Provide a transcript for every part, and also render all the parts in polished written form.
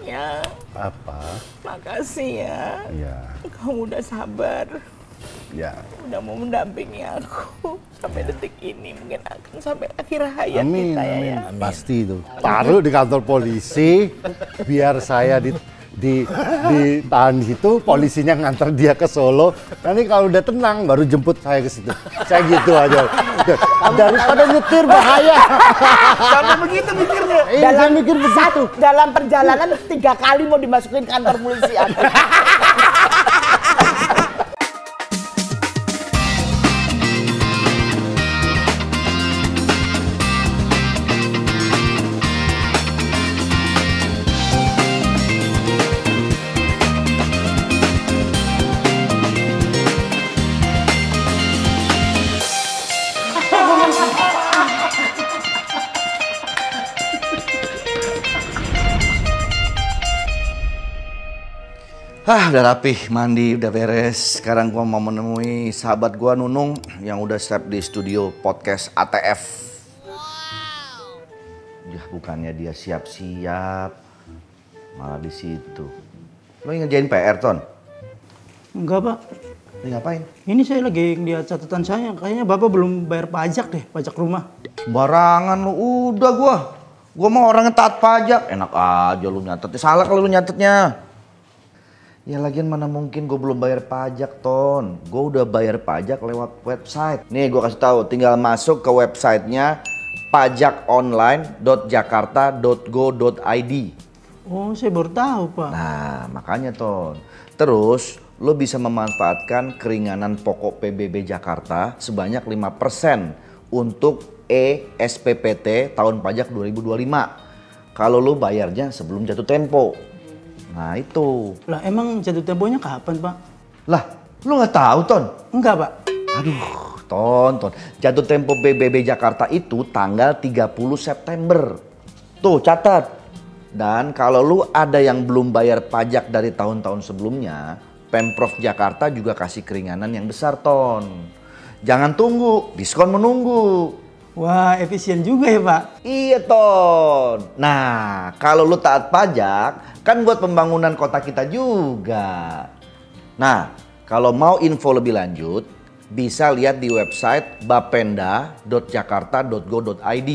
Ya. Apa? Makasih ya. Iya. Kamu udah sabar. Ya. Udah mau mendampingi aku sampai detik ini, mungkin akan sampai akhir hayat Amin, kita ya. amin. Ya. Pasti itu. Taruh di kantor polisi, biar saya ditahan di situ, polisinya nganter dia ke Solo. Nanti kalau udah tenang, baru jemput saya ke situ. Saya gitu aja. Daripada nyetir bahaya. Sampai begitu mikirnya. Saya mikir begitu. Dalam perjalanan 3 kali mau dimasukin kantor polisi aku. Udah rapih, mandi, udah beres. Sekarang gua mau menemui sahabat gua Nunung yang udah step di studio podcast ATF. Ya bukannya dia siap-siap, malah di situ. Lo ngerjain PR, Ton? Enggak, Pak. Lo ngapain? Ini saya lagi lihat catatan saya. Kayaknya Bapak belum bayar pajak deh, pajak rumah. Barangan lu, udah gua. Gua mah orangnya taat pajak. Enak aja lu nyatetnya. Salah kalau lu nyatetnya. Ya lagian mana mungkin gue belum bayar pajak, Ton. Gue udah bayar pajak lewat website. Nih gue kasih tahu, tinggal masuk ke websitenya pajakonline.jakarta.go.id. Oh, saya baru tahu, Pak. Nah, makanya, Ton. Terus lo bisa memanfaatkan keringanan pokok PBB Jakarta sebanyak 5% untuk SPPT tahun pajak 2025. Kalau lo bayarnya sebelum jatuh tempo. Nah itu. Lah emang jatuh temponya kapan, Pak? Lah, lu nggak tahu, Ton? Enggak, Pak. Aduh, Ton. Jatuh tempo PBB Jakarta itu tanggal 30 September. Tuh, catat. Dan kalau lu ada yang belum bayar pajak dari tahun-tahun sebelumnya, Pemprov Jakarta juga kasih keringanan yang besar, Ton. Jangan tunggu, diskon menunggu. Wah, efisien juga ya, Pak. Iya, Ton. Nah, kalau lu taat pajak, kan buat pembangunan kota kita juga. Nah, kalau mau info lebih lanjut, bisa lihat di website bapenda.jakarta.go.id.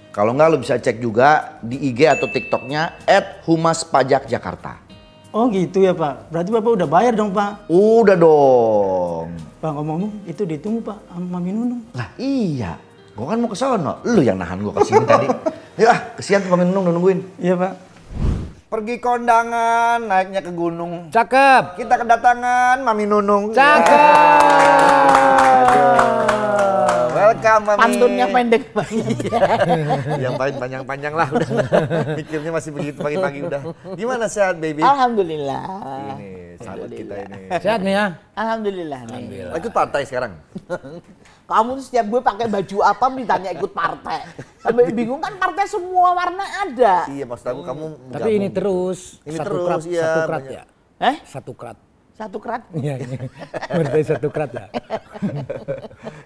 Kalau nggak, lu bisa cek juga di IG atau TikToknya @humaspajakjakarta. Oh gitu ya, Pak. Berarti Bapak udah bayar dong, Pak. Udah dong. Pak, ngomong-ngomong, itu ditunggu, Pak, sama Mami Nunung. Lah iya, gua kan mau ke sono. Lu yang nahan gua ke sini tadi. Yuk kesian tuh Mami Nunung nungguin. Iya, Pak. Pergi kondangan, naiknya ke gunung. Cakep. Kita kedatangan Mami Nunung. Cakep. Welcome Mami. Pantunnya pendek banget. Yang panjang-panjang lah udah. Mikirnya masih begitu pagi-pagi udah. Gimana sehat baby? Alhamdulillah. Ini sahabat kita ini. Sehat nih ya? Alhamdulillah nih. Ikut partai sekarang? Kamu tuh setiap gue pakai baju apa ditanya ikut partai. Sampai bingung kan, partai semua warna ada. Iya maksud aku kamu. Tapi ini terus. Ini satu terus, krat, iya, satu krat banyak. ya? Satu krat. Satu kerat. Iya, ini. Berarti satu krat ya?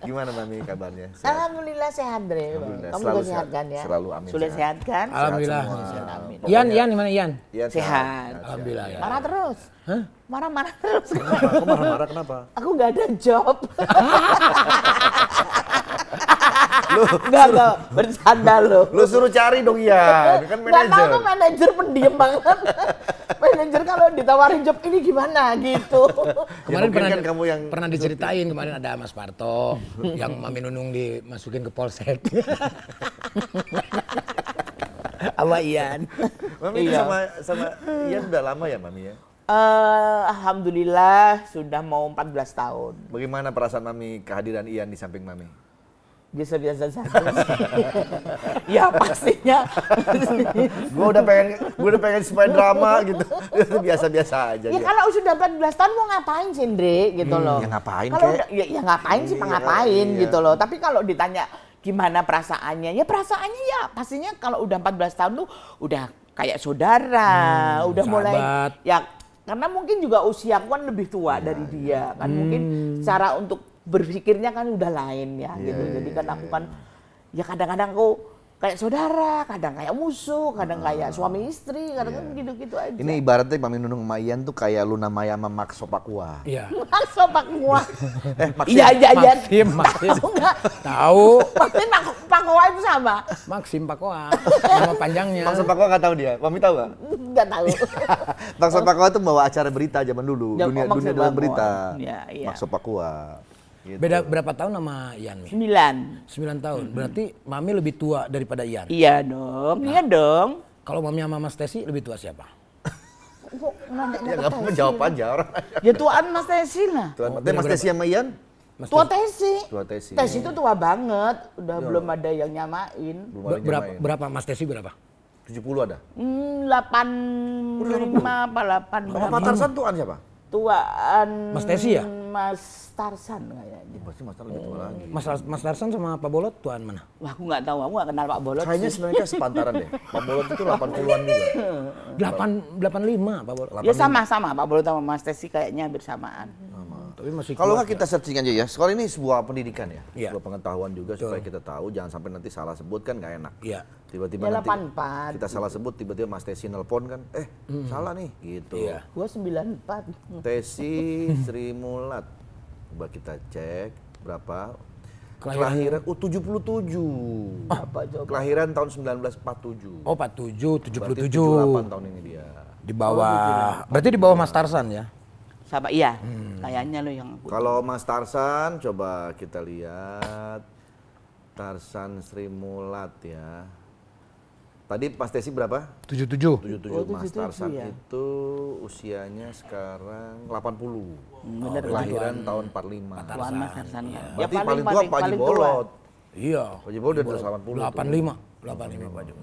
Gimana Mami kabarnya? Sehat? Alhamdulillah sehat, Dre. Alhamdulillah, Kamu selalu juga sehat sehat. kan ya? Selalu, amin, Sudah sehat. sehat kan? Alhamdulillah. Amin. Ian, gimana Ian? Iya, Sehat. Alhamdulillah ya. Marah terus. Hah? Marah-marah terus. Kok marah-marah kenapa? Aku nggak ada job. Nggak, bercanda lo. Lu suruh cari dong Ian, kan Nggak tahu manajer. tuh manajer pendiam banget. Manajer kalau ditawarin job ini gimana gitu. Kemarin mungkin kan kamu yang pernah diceritain kemarin ada Mas Parto yang Mami Nunung dimasukin ke Polsek. Sama Ian. Mami itu Iya. sama Ian udah lama ya Mami ya? Alhamdulillah sudah mau 14 tahun. Bagaimana perasaan Mami kehadiran Ian di samping Mami? Biasa-biasa saja. Ya pastinya. Gue udah pengen supaya drama gitu. Biasa-biasa aja. Ya dia. kalau sudah 14 tahun mau ngapain sih, Ndre, gitu loh. ya ngapain, Kalau Kek? udah- ya ngapain sih, Iya, ngapain iya. gitu loh. Tapi kalau ditanya gimana perasaannya, ya perasaannya ya pastinya kalau udah 14 tahun tuh udah kayak saudara, udah mulai sahabat. ya, karena mungkin juga usiaku kan lebih tua dari dia kan, mungkin cara untuk berpikirnya kan udah lain ya gitu. Jadi kan aku kan ya kadang-kadang aku kayak saudara, kadang kayak musuh, kadang kayak suami istri, kadang kan gitu-gitu aja. Ini ibaratnya Mami Nunung sama Ian tuh kayak Luna Maya sama Max Sopakua. Iya. Masa Pak Mua. Max Iya, Maxim. Tahu nggak? Tahu. Maksudnya Pak Mua itu sama? Maxim Pakoa. Nama panjangnya. Max Sopakua nggak tahu dia. Mami tahu nggak? Nggak tahu. Max Sopakua tuh bawa acara berita zaman dulu. Ya, dunia Max dunia Sopakua. berita. Iya, iya. Max Sopakua. Gitu. Beda berapa tahun sama Ian, Mi? 9. 9 tahun. Berarti Mami lebih tua daripada Ian. Iya dong, iya dong. Kalau Mami sama Mas Tesi lebih tua siapa? Kok nanya Ya nggak apa-apa jawab aja orang. Ya tuaan Mas Tesi lah. Tuan, Mas Tesi sama Ian? Mas Tua Tesi. Tua Tesi. Tesi itu tua banget, udah belum ada yang nyamain. Belum ada yang nyamain. Berapa Mas Tesi berapa? 70 ada? 85 apa 8 Kalau Pak Tarsan tuan siapa? Tuaan Mas Tesi ya? Mas Tarsan kayaknya. Pasti Mas Tarsan lebih tua lagi. Mas Tarsan sama Pak Bolot tuan mana? Wah, aku nggak tahu, aku nggak kenal Pak Bolot. Kayaknya sih. sebenarnya sepantaran deh. Pak Bolot itu 80-an juga. 85 Pak Bolot. Ya sama-sama, Pak Bolot sama Mas Tesi kayaknya hampir samaan. Tapi masih Kalau kuat nggak kita searching aja ya. Sekolah ini sebuah pendidikan ya. Iya. Sebuah pengetahuan juga supaya kita tahu. Jangan sampai nanti salah sebut kan nggak enak. Iya. Tiba-tiba Ya, nanti 84. kita salah sebut, tiba-tiba Mas Tesi nelpon kan. Salah nih gitu. Iya. Gua 94. Tesi Sri Mulat. Coba kita cek berapa. Kelahiran- Kelahiran 77. Apa coba? Kelahiran tahun 1947. Oh 47, 77. 78 tahun ini dia. Di bawah, berarti di bawah Mas Tarsan ya? Sama iya, kayaknya lo yang aku. Kalau Mas Tarsan, coba kita lihat. Tarsan Sri Mulat ya. Tadi Mas Tesi berapa? 77. 77. Oh, Mas 77 Tarsan ya. itu usianya sekarang 80. Bener lah. Kelahiran tahun 45. Tuan Mas Tarsan. Ya, Berarti paling tua Pak Haji Bolot. Iya. Pak Haji Bolot udah 80. 85 Pak Jo.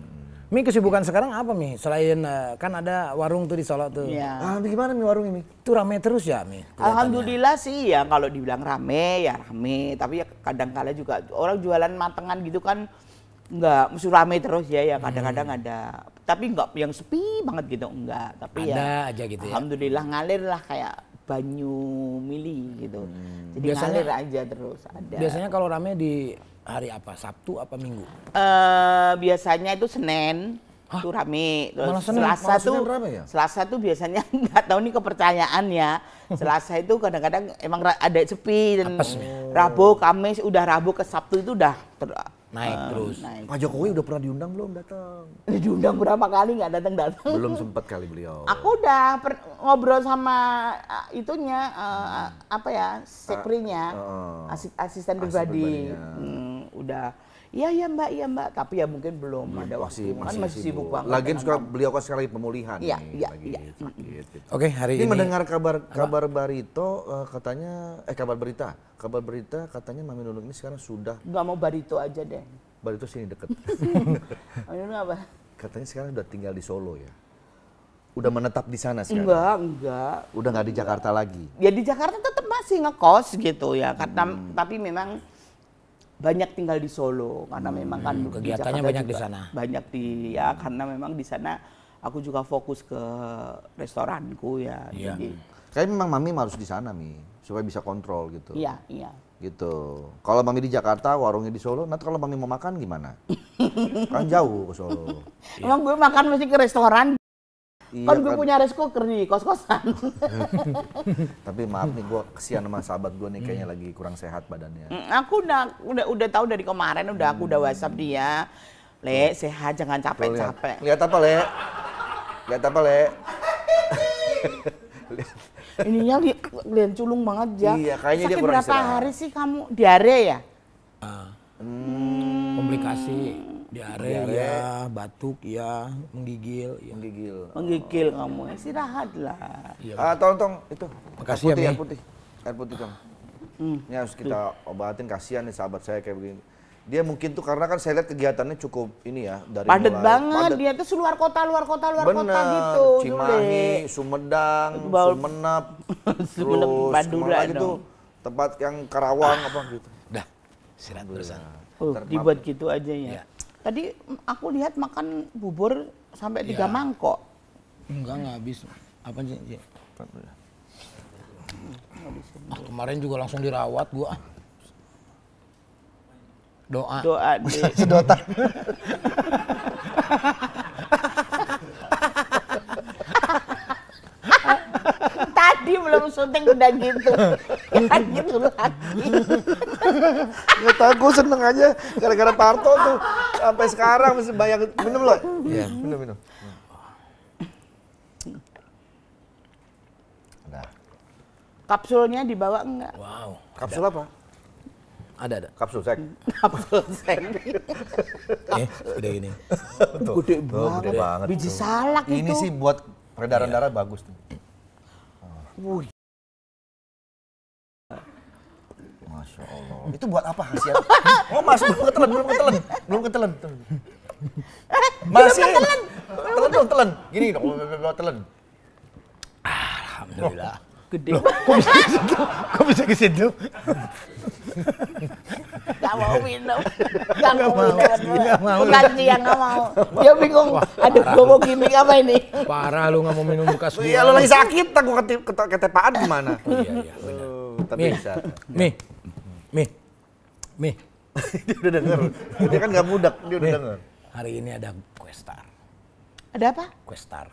Mi kesibukan sekarang apa Mi? Selain kan ada warung tuh di Solo tuh. Iya. Ah, gimana nih warung ini? Itu rame terus ya Mi? Alhamdulillah sih ya, kalau dibilang rame ya rame, tapi ya kadang-kala juga orang jualan matengan gitu kan nggak mesti rame terus ya, kadang-kadang ada, tapi nggak yang sepi banget gitu, enggak, tapi Ada ya aja gitu ya. alhamdulillah ngalir lah kayak banyu mili gitu, jadi Biasanya- ngalir aja terus ada. Biasanya kalau rame di hari apa? Sabtu apa Minggu? Biasanya itu Senin itu rame, terus Malah Senin? Selasa Malah tuh Senin rame ya? Selasa tuh biasanya nggak tahu nih kepercayaan ya. Selasa itu kadang-kadang emang ada sepi dan Apes. Rabu, Kamis udah Rabu ke Sabtu itu udah Naik terus. naik. Pak Jokowi udah pernah diundang belum datang? Diundang berapa kali nggak datang-datang. Belum sempat kali beliau. Aku udah ngobrol sama itunya apa ya sekprinya, asisten pribadi. pribadinya. Udah, iya mbak, tapi ya mungkin belum ada waktu. Kan masih sibuk banget. Lagian dengan suka kamu. beliau kan sekali pemulihan Iya, nih, iya, lagi iya. sakit. Gitu. Oke, hari Ini ini mendengar kabar Barito katanya kabar berita katanya Mami Nunung ini sekarang sudah Nggak mau barito aja deh. Barito sini deket. Ini apa? Katanya sekarang udah tinggal di Solo ya. Udah menetap di sana sekarang. Enggak. Udah nggak di Jakarta lagi. Ya di Jakarta tetap masih ngekos gitu ya, karena tapi memang banyak tinggal di Solo karena memang kan di Kegiatannya Jakarta banyak di juga sana. Banyak ya karena memang di sana aku juga fokus ke restoranku ya. Iya. Jadi Kayaknya memang Mami harus di sana Mi supaya bisa kontrol gitu. iya. Gitu. Kalau Mami di Jakarta, warungnya di Solo, nanti kalau Mami mau makan gimana? Kan jauh ke Solo. Emang gue makan mesti ke restoran. Iya Kan gue punya rice cooker di kos-kosan. Tapi maaf nih, gue kesian sama sahabat gue nih kayaknya lagi kurang sehat badannya. Aku udah tahu dari kemarin aku udah WhatsApp dia. Le, sehat jangan Tuh, capek-capek. lihat apa, Le? Lihat apa, Le? Ininya lihat culung banget ya. Iya, kayaknya dia Sakit kurang berapa istirahat. hari sih kamu? Diare ya? komplikasi, diare ya, batuk ya, menggigil ya. Menggigil. Menggigil kamu, istirahatlah. Tolong itu. Makasih ya, Mi. Air putih. Air putih, Kang. Ini harus kita obatin, kasihan nih sahabat saya kayak begini. Dia mungkin tuh karena kan saya lihat kegiatannya cukup ini ya dari Padet mulai banget, padet. dia tuh luar kota Bener, gitu. Cimahi, Sumedang, Bau- Sumenep, Sumenep, terus Madura kemana lagi dong. tuh tempat yang Karawang apa gitu. Udah, istirahat terusan. Dibuat gitu aja ya. Iya. Tadi aku lihat makan bubur sampai 3 mangkok. Enggak habis. Apa sih? Ji? Kemarin juga langsung dirawat gua. Doa. Doa deh. Sedotan. Tadi belum syuting udah gitu. Ya gitu lagi. Nggak tahu, gue seneng aja gara-gara Parto tuh sampai sekarang masih banyak minum loh. Iya. Minum. Nah, Kapsulnya dibawa enggak? Wow. kapsul apa? Ada. Kapsul seks. Kapsul seng. Gede ini. Gede banget. Biji salak itu. Ini sih buat peredaran darah bagus tuh. Wih. Masya Allah. Itu buat apa khasiat? Oh mas, belum ketelan. Masih. Telan. Gini dong, telan. Alhamdulillah. Gede. Kok bisa ke situ? Gak mau minum. Gak mau. Nggak mau. Bukan dia nggak mau. Dia bingung. Aduh, gue mau gimmick apa ini? Parah lu nggak mau minum bekas gua. Iya lo lagi sakit, aku ketepaan gimana? Iya, benar. Tapi Mi. bisa. Mi. Dia udah denger. Dia kan gak budak, dia udah denger. Hari ini ada Questar. Ada apa? Questar.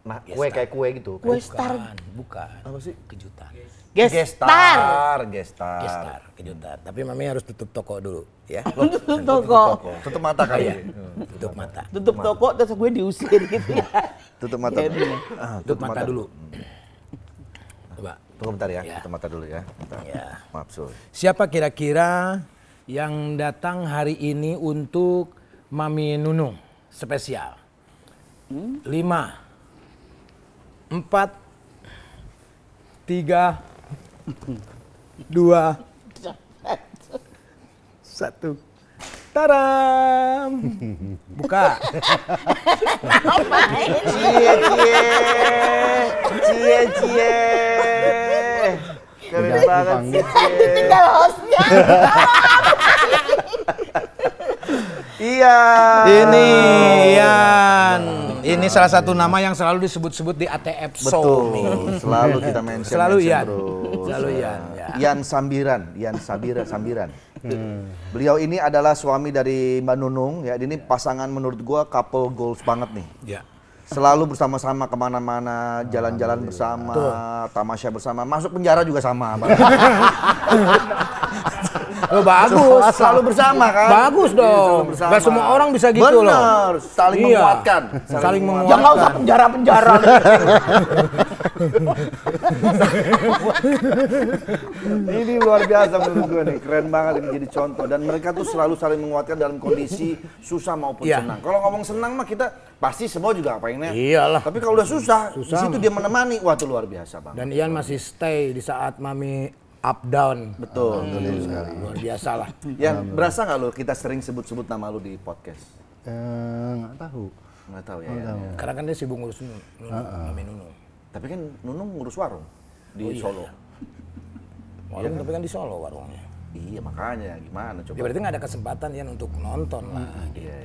Nah, kue kayak kue gitu. Kue star. Bukan. Apa sih? Kejutan. Gestar. Gestar. Kejutan. Tapi Mami harus tutup toko dulu, ya. Tutup toko. Tutup mata kali. Iya. Tutup mata. Tutup toko terus gue diusir gitu ya. Tutup mata. Iya, bener. Tutup mata dulu. Coba. Tunggu bentar ya, Iya. tutup mata dulu ya. Bentar. Iya. Maaf, Sul. Siapa kira-kira yang datang hari ini untuk Mami Nunung spesial? 5, 4, 3, 2, 1. Taram! Buka. Cie. Keren banget sih. Tinggal hostnya. Iya. Ini Ian. Ini salah satu nama yang selalu disebut-sebut di ATF Show. Betul. Selalu kita mention. Selalu Ian. terus. Selalu Ian. Ya. Ian Sambiran. Beliau ini adalah suami dari Mbak Nunung. Ya, ini pasangan menurut gua couple goals banget nih. Ya. Selalu bersama-sama kemana-mana, jalan-jalan bersama, tamasya bersama, masuk penjara juga sama. Oh, bagus. Selalu bersama kan? Bagus dong. Selalu bersama. Gak semua orang bisa gitu loh. Bener, saling Iya. menguatkan. Saling menguatkan. Ya nggak usah penjara-penjara. Ini luar biasa menurut gue nih, keren banget ini jadi contoh. Dan mereka tuh selalu saling menguatkan dalam kondisi susah maupun Iya. senang. Kalau ngomong senang mah kita pasti semua juga pengennya. Iyalah. Tapi kalau udah susah, di situ dia menemani, wah itu luar biasa bang. Dan Ian masih stay di saat Mami up down. Betul. Luar biasa lah. Yan, berasa nggak lo kita sering sebut-sebut nama lo di podcast? Nggak tahu. Nggak tahu ya. Yan. Karena kan dia sibuk ngurus Mami Nunung. Tapi kan Nunung ngurus warung di Solo. Warung tapi kan di Solo warungnya. Iya makanya gimana coba. Ya berarti nggak ada kesempatan Ian untuk nonton lah. Iya.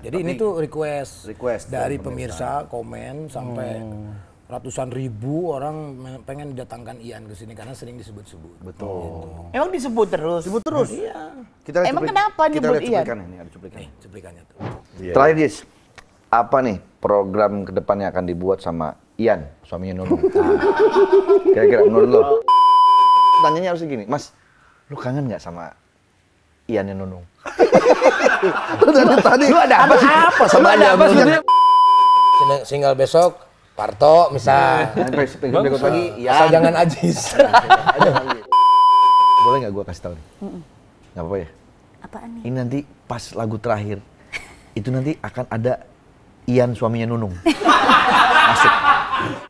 Jadi ini tuh request dari dari pemirsa komen sampai ratusan ribu orang pengen didatangkan Ian ke sini karena sering disebut-sebut. Betul. Emang disebut terus? Sebut terus. Iya. Kita lihat Emang cuplik- kenapa kita nyebut lihat Ian? cuplikan ini, ada cuplikan. Nih cuplikannya tuh. Terakhir Dis, apa nih program kedepannya akan dibuat sama Ian, suaminya Nunung? Kira-kira menurut lo? Tanyanya harus gini, Mas, lu kangen nggak sama Ian yang Nunung? Lu dari tadi, lu ada apa sama Ada Ian apa Nunung? sebenarnya? Single besok Parto misal. Berikut lagi, Asal Ian. jangan Ajis. Boleh nggak gua kasih tahu nih? Nggak apa-apa ya? Apaan nih? Ini nanti pas lagu terakhir, itu nanti akan ada Ian suaminya Nunung. Masuk.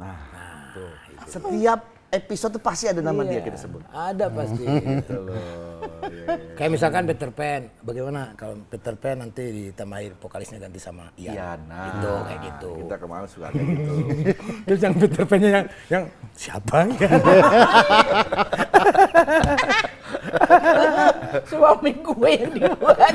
Nah, tuh. Setiap episode tuh pasti ada nama dia kita sebut. Ada pasti. Kayak misalkan Peter Pan, bagaimana kalau Peter Pan nanti ditambahin vokalisnya ganti sama Ian? Iya, nah. Gitu, kayak gitu. Kita kemarin suka kayak gitu. Terus yang Peter Pan-nya yang siapa ya? Suami gue yang dibuat.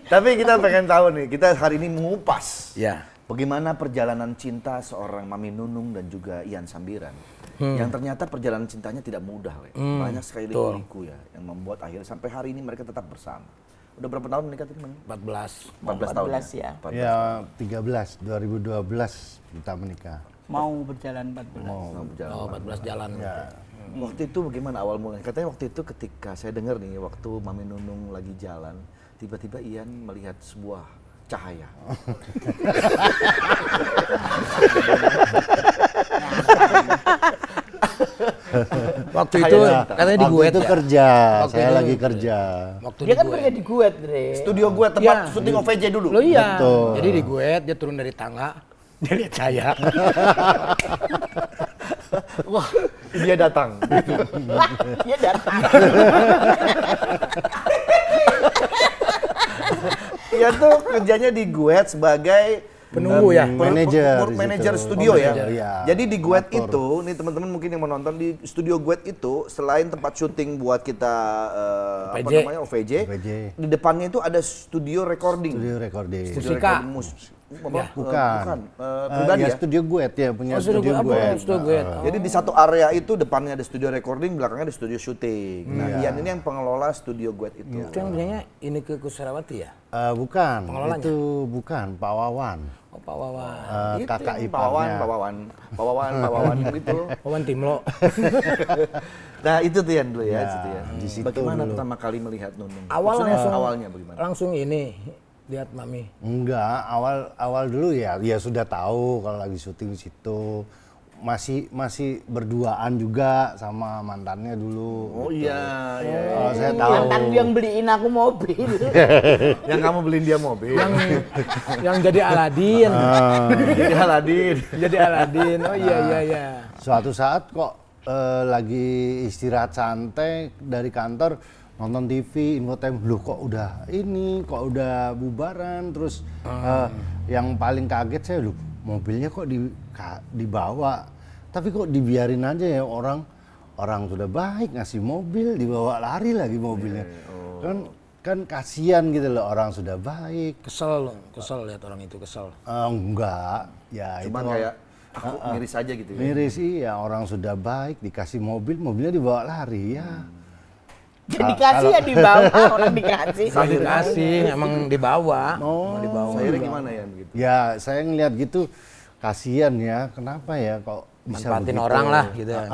Tapi kita pengen tahu nih, kita hari ini mengupas. Ya. Bagaimana perjalanan cinta seorang Mami Nunung dan juga Ian Sambiran. Yang ternyata perjalanan cintanya tidak mudah. Banyak sekali liku ya yang membuat akhirnya sampai hari ini mereka tetap bersama. Udah berapa tahun menikah tadi? 14. 14 tahun. 14 ya. 14. Ya 13, 2012 kita menikah. Mau berjalan 14. Mau berjalan. Oh, 14 jalan. Ya. Waktu itu bagaimana awal mulanya? Katanya waktu itu ketika saya dengar nih, waktu Mami Nunung lagi jalan, tiba-tiba Ian melihat sebuah cahaya. Waktu itu katanya di Waktu guet itu ya? kerja, Waktu saya itu- lagi kerja. Waktu Dia di kan guet. kerja di Guet, Dre. Studio gue tempat Iya. syuting OVJ dulu. Lo iya. Betul. Jadi di guet, dia turun dari tangga, dia lihat saya. Wah, dia datang. Dia datang. Dia tuh kerjanya di Guet sebagai Penunggu ya? Manajer di manajer situ. studio ya. Manajer, iya. Jadi di Guet Operator. itu, nih teman-teman mungkin yang menonton di studio Guet itu selain tempat syuting buat kita apa OVJ. namanya OVJ, OVJ. di depannya itu ada studio recording. Studio recording. Musika. recording apa? Bukan. Pribadi Ya ya. studio guet ya, punya Oh, studio studio guet. guet. Apa? Studio guet. Jadi di satu area itu depannya ada studio recording, belakangnya ada studio syuting. Nah, Ian ini yang pengelola studio Guet itu. Itu yang punyanya ini ke Kusrawati ya? Bukan, Pengelolanya? itu bukan, Pak Wawan. Oh, Pak Wawan. Itu Kakak yang iparnya. Pak Wawan gitu. Wawan Timlo. Nah, itu tuh Ian dulu ya, Ya, situ ya. di situ Bagaimana dulu. pertama kali melihat Nunung? Awal Maksudnya langsung awalnya bagaimana? Langsung ini lihat Mami. Enggak, awal dulu ya sudah tahu kalau lagi syuting di situ. Masih berduaan juga sama mantannya dulu. Oh iya, iya. Kalau saya tahu. Mantan yang beliin aku mobil. Yang kamu beliin dia mobil. Yang jadi Aladin. Jadi Aladin. Jadi Aladin. Oh iya. Suatu saat kok lagi istirahat santai dari kantor nonton TV, infotainment, loh kok udah bubaran, terus yang paling kaget saya, loh mobilnya kok dibawa, tapi kok dibiarin aja ya orang sudah baik ngasih mobil, dibawa lari lagi mobilnya, kan kasihan gitu loh, orang sudah baik. Kesel lihat orang itu kesel. Enggak, ya Cuman itu kayak aku miris aja gitu ya. miris iya, orang sudah baik dikasih mobilnya dibawa lari ya. Dia dikasih ya dibawa, orang dikasih. Dikasih, emang dibawa. Oh, Akhirnya gimana ya begitu? ya saya ngeliat gitu kasihan ya, kenapa ya kok bisa Manfaatin begitu? orang lah gitu ya.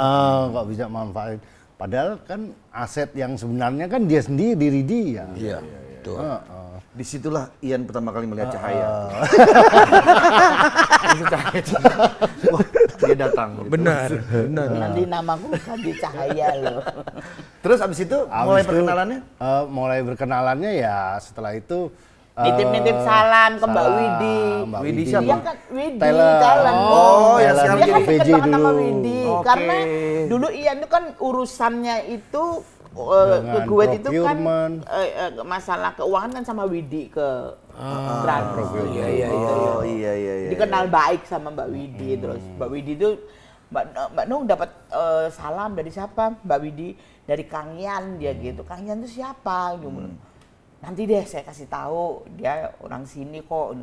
Kok bisa manfaatin, padahal kan aset yang sebenarnya kan dia sendiri, diri dia. Iya. Tuh. Disitulah Ian pertama kali melihat cahaya. Itu cahaya. Wah, dia datang. Gitu. Benar. Nanti namaku ganti Cahaya loh. Terus abis itu mulai Abis itu, perkenalannya? mulai berkenalannya ya setelah itu Nitip-nitip salam ke Mbak Widi. Mbak Widi Widi. siapa? Dia kan Widi, Talent. Talent. Oh, yang Talent sekarang Dia jadi kan VJ deket banget sama dulu. Widi. Oke. Karena dulu Ian itu kan urusannya itu ke Dengan gue itu kan procurement. masalah keuangan kan sama Widi ke brand. Iya. Oh iya. Dikenal baik sama Mbak Widi, terus Mbak Widi itu Mbak Nung dapat salam dari siapa? Mbak Widi dari Kang Yan, dia gitu. Kang Yan itu siapa? Nanti deh saya kasih tahu, dia orang sini kok.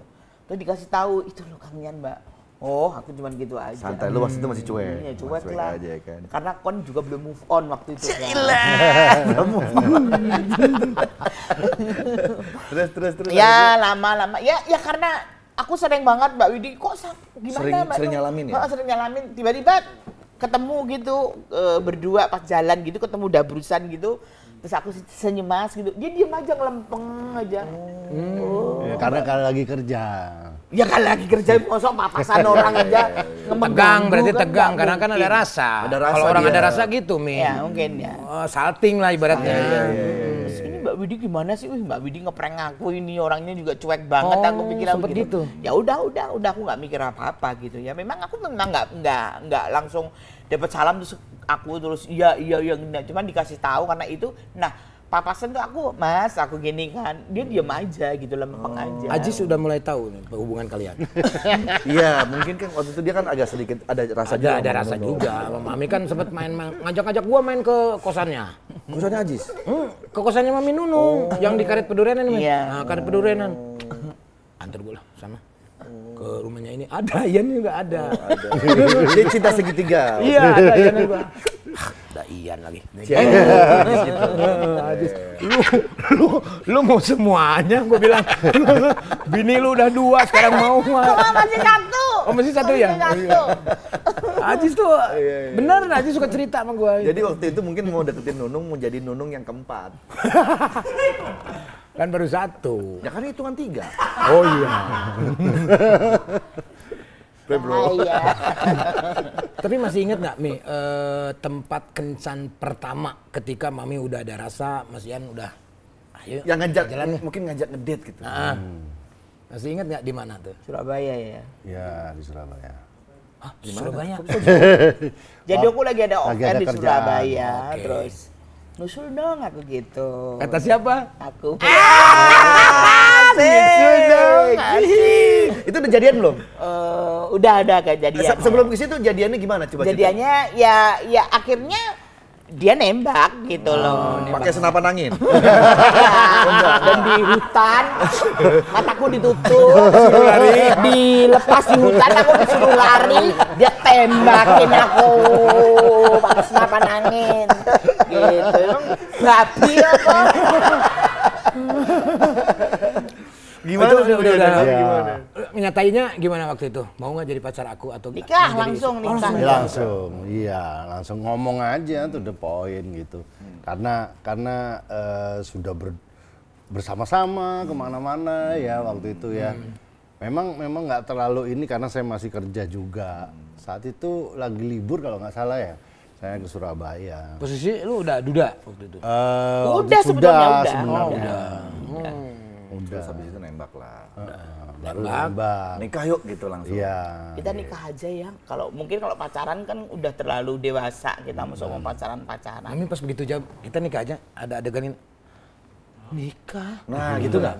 Terus dikasih tahu itu loh Kang Yan, Mbak. Oh, aku cuman gitu aja. Santai, lu waktu itu masih cuek. Iya, cuek Cuek lah. aja kan. Karena kon juga belum move on waktu itu kan. Terus. Ya lama-lama ya karena aku sering banget Mbak Widi kok gimana Mbak Sering Nung? nyalamin ya? Sering nyalamin, tiba-tiba ketemu gitu berdua pas jalan gitu, ketemu dabrusan gitu, terus aku senyum mas gitu, dia diem aja ngelempeng aja. Ya, karena kalau lagi kerja. Ya kan lagi kerja mosok papasan orang aja Tegang berarti kan tegang nggak karena kan mungkin. ada rasa. Ada rasa Kalau orang dia. ada rasa gitu, Mi. Ya mungkin ya. Oh, salting lah ibaratnya. Terus ini Mbak Widi gimana sih? Wih, Mbak Widi ngeprank aku ini, orangnya juga cuek banget. Oh, Aku pikir sempet gitu. Ya udah aku nggak mikir apa-apa gitu ya. Memang aku memang nggak langsung dapat salam terus aku terus iya enggak. Cuman dikasih tahu karena itu. Nah, papasan tuh aku gini kan, dia diam aja gitu, lempeng aja. Aji sudah mulai tahu nih hubungan kalian. Iya, mungkin kan waktu itu dia kan agak sedikit ada rasa juga. Ada rasa juga. Mami kan sempat ngajak-ngajak gua main ke kosannya. Kosannya Ajis. Ke kosannya Mami Nunung yang di Karet Pedurenan ini. Iya. Nah, Karet Pedurenan. Antar gua lah sana. Ke rumahnya ini ada, Ian juga ada. Dia cinta segitiga. Iya, ada Ian juga. Ada Ian lagi. Ajis. Lu mau semuanya, gue bilang. Bini lu udah 2, sekarang mau. Masih satu. Oh masih satu ya? Satu. Ajis tuh, bener Ajis suka cerita sama gue. Jadi waktu itu mungkin mau deketin Nunung, mau jadi Nunung yang keempat. Kan baru 1. Ya kan hitungan 3. Oh iya. Iya. Tapi masih inget nggak Mi, tempat kencan pertama ketika Mami udah ada rasa, Mas Ian udah ayo Yang ngajak, jalan nih. mungkin ngajak ngedate gitu. Nah, masih inget nggak di mana tuh? Surabaya ya. Ya di Surabaya. Ah, Surabaya. Jadi aku lagi ada lagi open ada di kerjaan. Surabaya, Oke. terus nusul dong aku gitu. Kata siapa? Aku. Itu udah jadian belum? Udah kayak jadian. Sebelum ke situ jadiannya gimana coba? Jadiannya ya akhirnya dia nembak gitu loh. Pakai senapan angin. Dan di hutan mataku ditutup, dilepas di hutan aku disuruh lari, dia tembakin aku pakai senapan angin gitu. Emang babi apa? Gimana? Udah. Gimana? Nyatainnya gimana waktu itu? Mau nggak jadi pacar aku atau nggak? Nikah Mau jadi- langsung nikah. Langsung ngomong aja to the point gitu. Karena sudah bersama-sama kemana-mana ya waktu itu ya. Memang nggak terlalu ini karena saya masih kerja juga. Saat itu lagi libur kalau nggak salah ya. Saya ke Surabaya. Posisi lu udah duda waktu itu? Udah sebetulnya udah. sebenarnya. Terus habis itu nembak lah. Baru nembak. Nikah yuk gitu langsung. Iya. Kita nikah aja ya. Kalau mungkin kalau pacaran kan udah terlalu dewasa kita mau ngomong pacaran. Mami pas begitu jawab, kita nikah aja, ada adeganin nikah. Nah gitu nggak?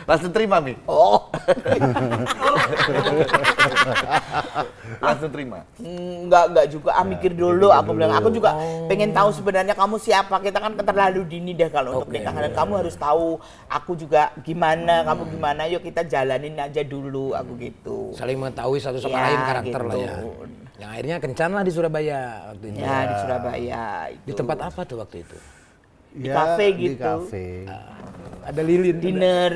Langsung terima Mi? Oh, Langsung terima? enggak juga. Mikir dulu. Aku bilang, aku juga pengen tahu sebenarnya kamu siapa. Kita kan terlalu dini deh kalau untuk nikah. Dan kamu harus tahu aku juga gimana, kamu gimana. Yuk kita jalanin aja dulu, aku gitu. Saling mengetahui satu sama Ya, lain karakter lah ya. gitu. Yang akhirnya kencan lah di Surabaya waktu itu. Ya di Surabaya. Di tempat apa tuh waktu itu? Di kafe Di gitu. kafe. Ada lilin. Dinner.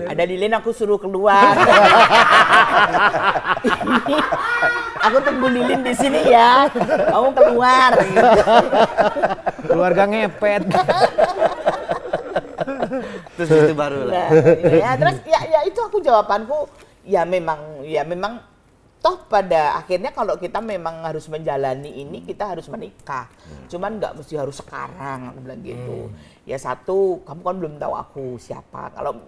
Ada lilin aku suruh keluar. Aku tunggu lilin di sini ya. Kamu keluar. Keluarga ngepet. Terus itu baru lah. Nah, ya terus ya itu aku jawabanku ya memang toh pada akhirnya kalau kita memang harus menjalani ini kita harus menikah. Cuman nggak mesti harus sekarang, aku bilang gitu. Ya satu, kamu kan belum tahu aku siapa. Kalau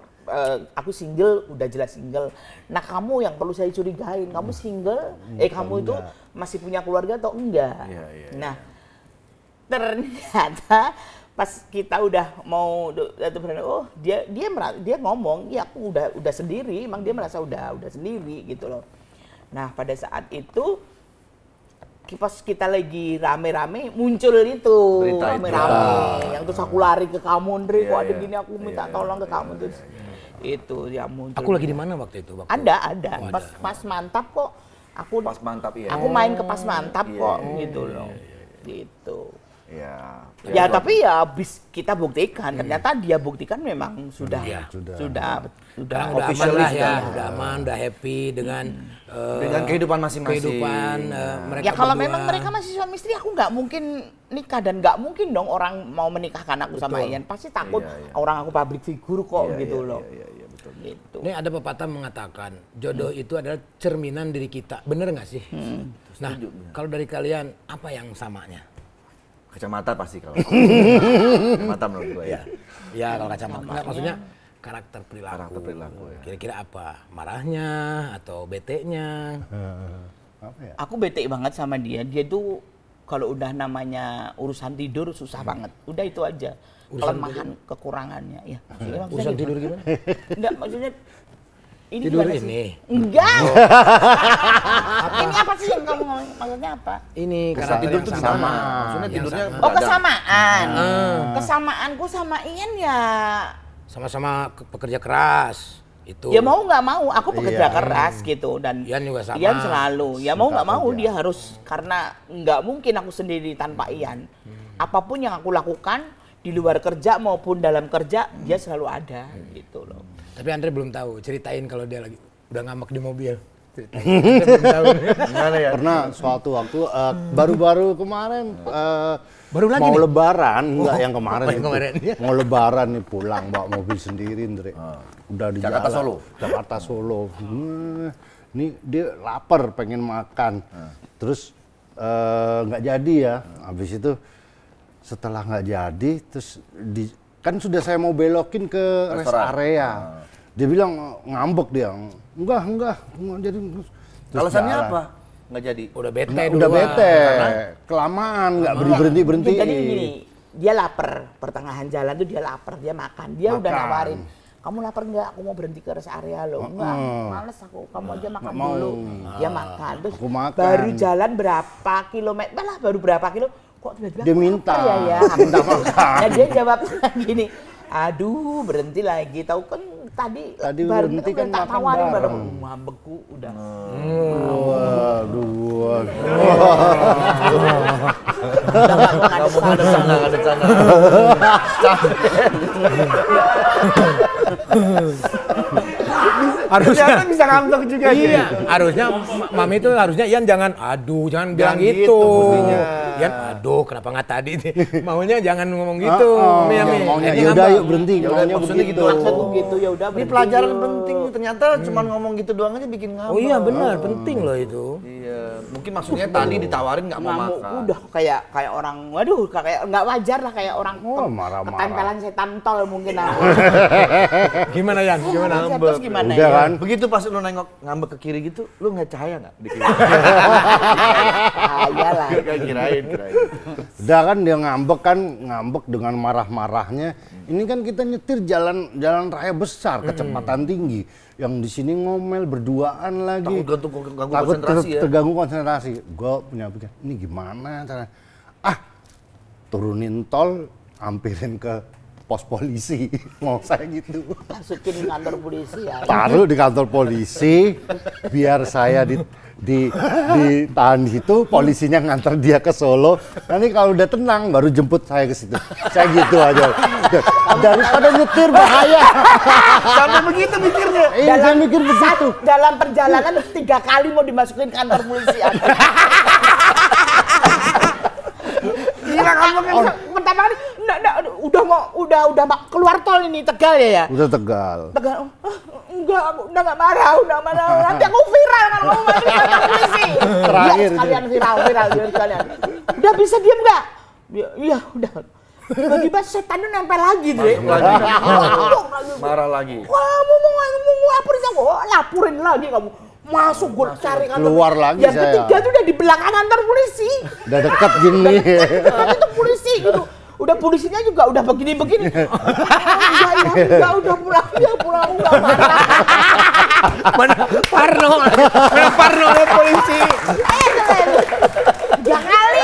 aku single, udah jelas single. Nah kamu yang perlu saya curigain, kamu single, kamu itu masih punya keluarga atau enggak? Iya. Nah ternyata pas kita udah mau dia ngomong, ya aku udah sendiri, emang dia merasa udah sendiri gitu loh. Nah pada saat itu pas kita lagi rame-rame muncul itu Berita itu. rame-rame yang terus aku lari ke kamu Ndri, kok ada iya. gini aku minta tolong ke kamu terus itu ya muncul. Aku lagi di mana waktu itu? Ada Oh, pas mantap kok aku Pas mantap iya. aku main ke pas mantap Iya, kok iya, gitu loh gitu. Iya. Ya tapi ya habis kita buktikan ternyata dia buktikan memang sudah Iya. sudah Sekarang udah aman officially lah ya, sudah. udah aman, udah happy dengan Dengan kehidupan masing-masing. kehidupan mereka ya kalau berdua. memang mereka masih suami istri aku nggak mungkin nikah dan nggak mungkin dong orang mau menikahkan aku sama Ian pasti takut Iya, iya. orang aku public figure kok gitu loh. Iya, betul. Gitu. Ini ada pepatah mengatakan jodoh itu adalah cerminan diri kita, bener nggak sih? Nah, kalau dari kalian apa yang samanya? Kacamata pasti kalau. Kacamata menurut gue ya. Ya kalau kacamata, nggak, maksudnya karakter perilaku. Karakter perilaku, ya. Kira-kira apa? Marahnya atau bete-nya? Apa ya? Aku bete banget sama dia. Dia tuh kalau udah namanya urusan tidur susah banget. Udah itu aja. Kelemahan, kekurangannya. Ya, maksudnya Urusan gimana? tidur gimana? Enggak, maksudnya ini Tidur gimana sih? ini? Enggak. Ini apa sih yang kamu ngomong? Maksudnya apa? Ini Kesan karakter tidur yang tuh sama. gimana? Maksudnya Yang tidurnya sama. Oh, kesamaan. Kesamaanku sama Ian ya Sama-sama pekerja keras, Itu. Ya mau nggak mau, aku pekerja Iya. keras gitu dan Ian juga sama. Ian selalu. Ya mau nggak mau kerja. dia harus karena nggak mungkin aku sendiri tanpa Ian. Apapun yang aku lakukan di luar kerja maupun dalam kerja dia selalu ada gitu loh. Tapi Andre belum tahu, ceritain kalau dia lagi udah ngambek di mobil. Ceritain. Andre belum tahu. Gimana ya? Pernah suatu waktu baru-baru kemarin Baru lagi mau nih? lebaran, enggak yang kemarin yang itu. kemarin, iya. Mau lebaran nih pulang bawa mobil sendiri, Ndre. Udah di Jakarta jalan. Solo? Jakarta Solo. Ini dia lapar pengen makan. Terus nggak jadi ya. Habis itu setelah nggak jadi terus kan sudah saya mau belokin ke rest Restoran. area. Dia bilang ngambek dia. Enggak jadi. Terus Alasannya jalan. apa? Nggak jadi. Udah bete Udah duluan. bete, kelamaan, nggak berhenti. Jadi gini, dia lapar, pertengahan jalan tuh dia lapar, dia makan. Dia udah Makan. nawarin, kamu lapar nggak? Aku mau berhenti ke rest area loh. Enggak, males aku. Kamu aja makan mau. dulu. Dia makan. Terus Aku makan. baru jalan berapa kilometer, malah baru berapa kilo, kok tiba-tiba Dia aku minta. lapar ya. Minta makan. Nah dia jawab gini, aduh berhenti lagi. Tahu kan tadi berhenti kan tak makan tawarin baru bareng. ngambekku udah. Waduh. Nggak mau ada sana, nggak ada sana. Harusnya bisa ngambek juga. iya, harusnya Mami itu harusnya Ian jangan jangan bilang gitu gitu. mestinya. Ian kenapa nggak tadi nih? Maunya jangan ngomong gitu. Mami, Mami. Maunya Akhirnya yaudah ngambek. yuk berhenti. Yaudah, Maunya maksudnya begitu. gitu. Maksudku gitu ya udah Ini berhenti pelajaran dulu. penting, ternyata cuma ngomong gitu doang aja bikin ngambek. Oh iya benar, penting loh itu. Iya, mungkin maksudnya tadi ditawarin nggak mau Ngamuk makan. udah kayak orang, waduh kayak nggak wajar lah kayak orang marah-marah. ketempelan setan tol mungkin aku. Gimana Yan? Gimana? Terus gimana Udah ya? kan? Begitu pas lu nengok ngambek ke kiri gitu, lu nggak cahaya nggak di kiri? Bahaya lah. kirain. Udah kan dia ngambek dengan marah-marahnya. Ini kan kita nyetir jalan raya besar, kecepatan tinggi. Yang di sini ngomel berduaan lagi. Takut ganggu konsentrasi ya? Terganggu konsentrasi. Gue punya pikir, ini gimana caranya? Turunin tol, hampirin ke pos polisi. Mau saya gitu. Masukin kantor polisi ya. Taruh di kantor polisi, biar saya ditahan di situ, polisinya nganter dia ke Solo. Nanti kalau udah tenang baru jemput saya ke situ. Saya gitu aja. Daripada nyetir bahaya. Sampai begitu mikirnya. Iya, saya mikir begitu. Dalam perjalanan 3 kali mau dimasukin kantor polisi. Gila kamu kan pertama kali udah mau keluar tol ini Tegal ya. Udah Tegal. Tegal, enggak, aku udah nggak marah. Nanti aku viral kan kamu masukin kantor polisi. Terakhir Ya, sekalian viral sekalian. Udah bisa diem nggak? Iya, udah. Tiba-tiba setan itu nempel lagi, Dre. Marah lagi. Kamu mau laporin aku? Laporin lagi kamu. Masuk gue cari kantor. Keluar lagi Yang saya. ketiga tuh udah di belakang kantor polisi. Udah dekat gini. Dekat itu polisi gitu. Udah polisinya juga udah begini-begini. Enggak, udah pulang enggak marah. Mana Parno ya polisi. 3 kali.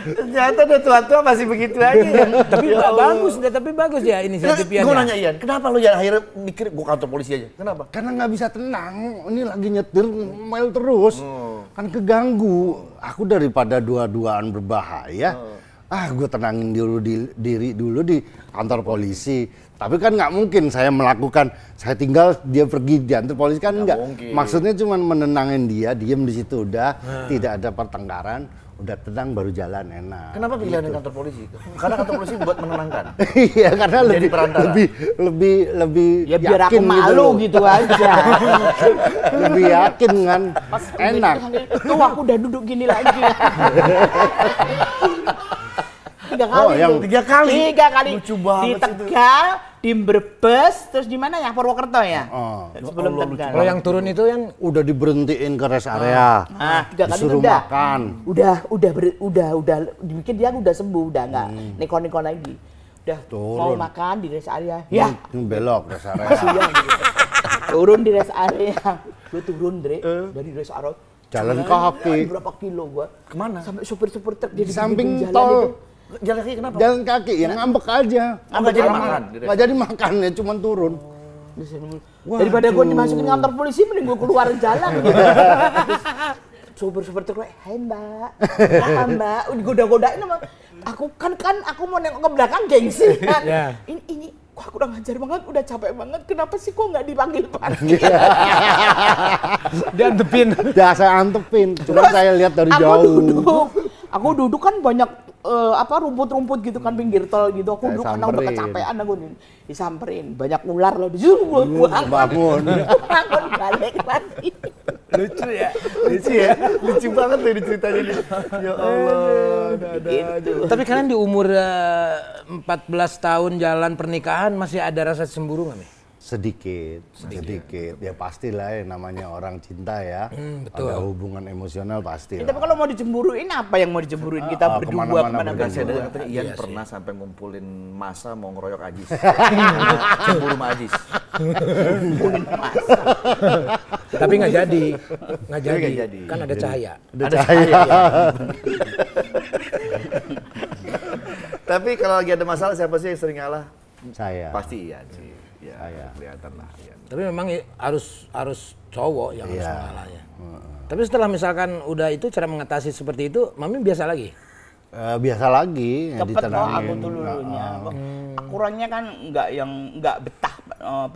Ternyata udah tua-tua masih begitu aja. Tapi bagus ya inisiatif Ian. Gue Ya? nanya Ian, kenapa lu ya akhirnya mikir gue kantor polisi aja? Kenapa? Karena nggak bisa tenang. Ini lagi nyetir mail terus. Kan keganggu. Aku daripada dua-duaan berbahaya. Gue tenangin diri dulu di kantor polisi. Tapi kan nggak mungkin saya melakukan, saya tinggal dia pergi diantar polisi kan nggak. mungkin. Maksudnya cuma menenangin dia, diem di situ udah, tidak ada pertengkaran, udah tenang baru jalan enak. Kenapa pilihan kantor polisi? Karena kantor polisi buat menenangkan. Iya karena Jadi perantara. lebih Ya biar aku yakin malu loh. gitu aja. Lebih yakin kan, enak. Tuh aku udah duduk gini lagi. 3 kali. Oh, yang tuh. 3 kali? 3 kali. Lucu banget Di Tegal, di Brebes, terus di mana ya? Purwokerto ya? Sebelum Tegal. Kalau yang turun itu yang Udah diberhentiin ke rest area, 3 kali disuruh udah. makan. Udah dipikir dia udah sembuh, udah enggak neko-neko lagi. Udah Turun. mau makan di rest area. Ya, Ini belok rest area. kasihan gitu. Turun di rest area. Gue turun, Dre, dari rest area. Jalan kaki. Berapa kilo gua? Kemana? Sampai supir-supir truk Di samping jalan tol. itu. Jalan kaki kenapa? Jalan kaki, yang ngambek aja. Nggak jadi makan? Nggak jadi makan ya, cuman turun. Daripada gue dimasukin kantor polisi, mending gue keluar jalan. Sopir-sopir truk, hai mbak, udah goda-godain sama aku kan aku mau nengok ke belakang gengsi kan. Ini wah aku udah ngajar banget, udah capek banget, kenapa sih kok nggak dipanggil parkir? Diantepin. Ya saya antepin, cuma saya lihat dari jauh. Aku duduk kan banyak rumput-rumput gitu kan pinggir tol gitu. Aku duduk karena udah kecapean aku disamperin. Banyak ular loh disuruh gua bangun. Bangun balik lagi. Lucu ya, lucu banget tuh ceritanya nih. Ya Allah, Gitu. Tapi kalian di umur 14 tahun jalan pernikahan masih ada rasa cemburu nggak, Mi? Sedikit. Ya pastilah ya, namanya orang cinta ya. Betul. Ada hubungan emosional pasti. Tapi kalau mau dicemburuin apa yang mau dicemburuin? Kita berdua kemana Kan saya dengar katanya Ian pernah sampai ngumpulin masa mau ngeroyok Ajis. Cemburu sama Ajis. Ngumpulin masa. Tapi nggak jadi. Kan ada cahaya. Ada cahaya. Tapi kalau lagi ada masalah siapa sih yang sering ngalah? Saya. Pasti Ian sih. Ya, Saya. kelihatan lah Ian. Tapi memang harus cowok yang harus mengalahnya. Tapi setelah misalkan udah itu cara mengatasi seperti itu, Mami biasa lagi? Biasa lagi. Cepet loh aku tuh dulunya. Akurannya kan nggak betah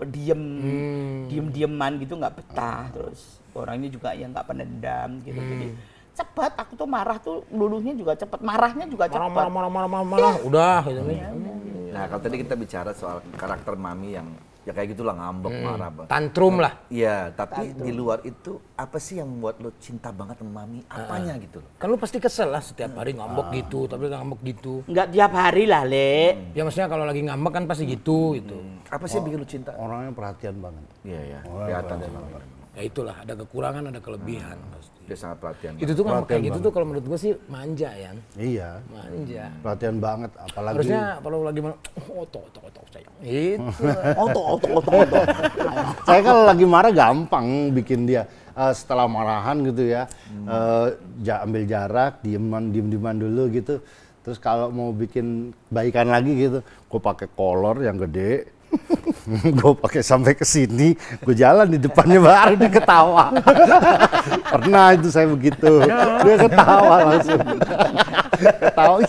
diem-dieman gitu, nggak betah. Terus orangnya juga yang nggak pendendam gitu. Jadi cepet, aku tuh marah tuh luluhnya juga cepet, marahnya juga cepet. Marah, udah gitu nih. Nah, kalau tadi kita bicara soal karakter Mami yang ya kayak gitulah, ngambek, marah. Tantrum lah. Iya, tapi di luar itu apa sih yang membuat lo cinta banget sama Mami? Apanya gitu loh? Kan lu pasti kesel lah setiap hari ngambek gitu, tapi ngambek gitu. Nggak tiap hari lah, Le. Ya maksudnya kalau lagi ngambek kan pasti gitu. Apa sih yang bikin lo cinta? Orangnya perhatian banget. Iya, ya, kelihatan sih. Ya itulah, ada kekurangan, ada kelebihan pasti. Dia sangat perhatian. Itu tuh ngambek kayak gitu tuh kalau menurut gua sih manja ya. Iya. Manja. Perhatian banget, apalagi Harusnya kalau lagi otok sayang. Itu. Oto. saya kalau lagi marah gampang bikin dia setelah marahan gitu ya, ambil jarak, diem-dieman dulu gitu. Terus kalau mau bikin baikan lagi gitu, gue pakai kolor yang gede, gue pakai sampai ke sini, gue jalan di depannya baru dia ketawa. Pernah itu saya begitu, dia ketawa langsung. Ketawa,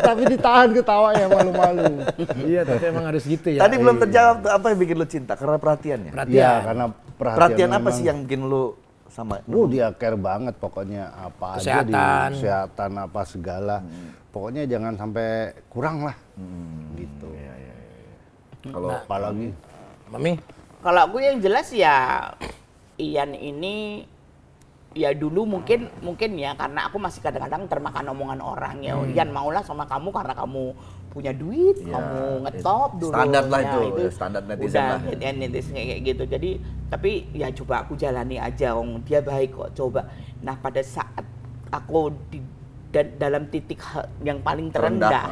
tapi ditahan ketawanya malu-malu. Iya, tapi emang harus gitu ya. Tadi belum terjawab tuh, apa yang bikin lo cinta? Karena perhatiannya? Iya, karena Perhatian apa memang. sih yang bikin lo sama? Dia care banget pokoknya apa Kesehatan. aja di kesehatan apa segala. Pokoknya jangan sampai kurang lah. Gitu. Kalau apalagi Mami, Kalau aku yang jelas ya Ian ini ya dulu mungkin ya karena aku masih kadang-kadang termakan omongan orang ya. Ian maulah sama kamu karena kamu punya duit, kamu ngetop dulu. Standar lah Ya, itu, standar netizen udah, lah. netizen kayak gitu. Jadi tapi ya coba aku jalani aja, dia baik kok, coba. Nah pada saat aku dalam titik yang paling terendah,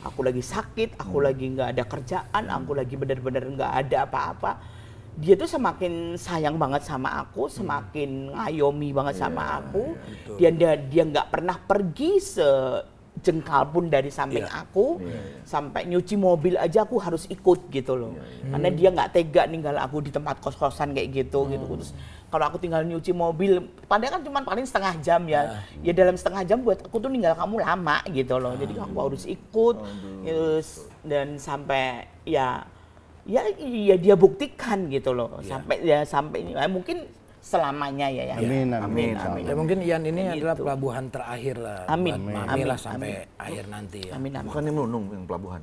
aku lagi sakit, aku lagi nggak ada kerjaan, aku lagi benar-benar nggak ada apa-apa. Dia tuh semakin sayang banget sama aku, semakin ngayomi banget sama aku. Dia nggak pernah pergi sejengkal pun dari samping aku. Sampai nyuci mobil aja aku harus ikut gitu loh. Karena dia nggak tega ninggal aku di tempat kos-kosan kayak gitu. Terus kalau aku tinggal nyuci mobil, padahal kan cuma paling setengah jam ya. Ya dalam setengah jam buat aku tuh ninggal kamu lama gitu loh. Jadi aku harus ikut. Dan sampai ya dia buktikan gitu loh. Sampai mungkin selamanya ya. Amin. ya mungkin Ian ini adalah pelabuhan terakhir lah. Amin. Buat Mami Amin. lah sampai akhir nanti ya. Amin. Bukan yang nunung yang pelabuhan.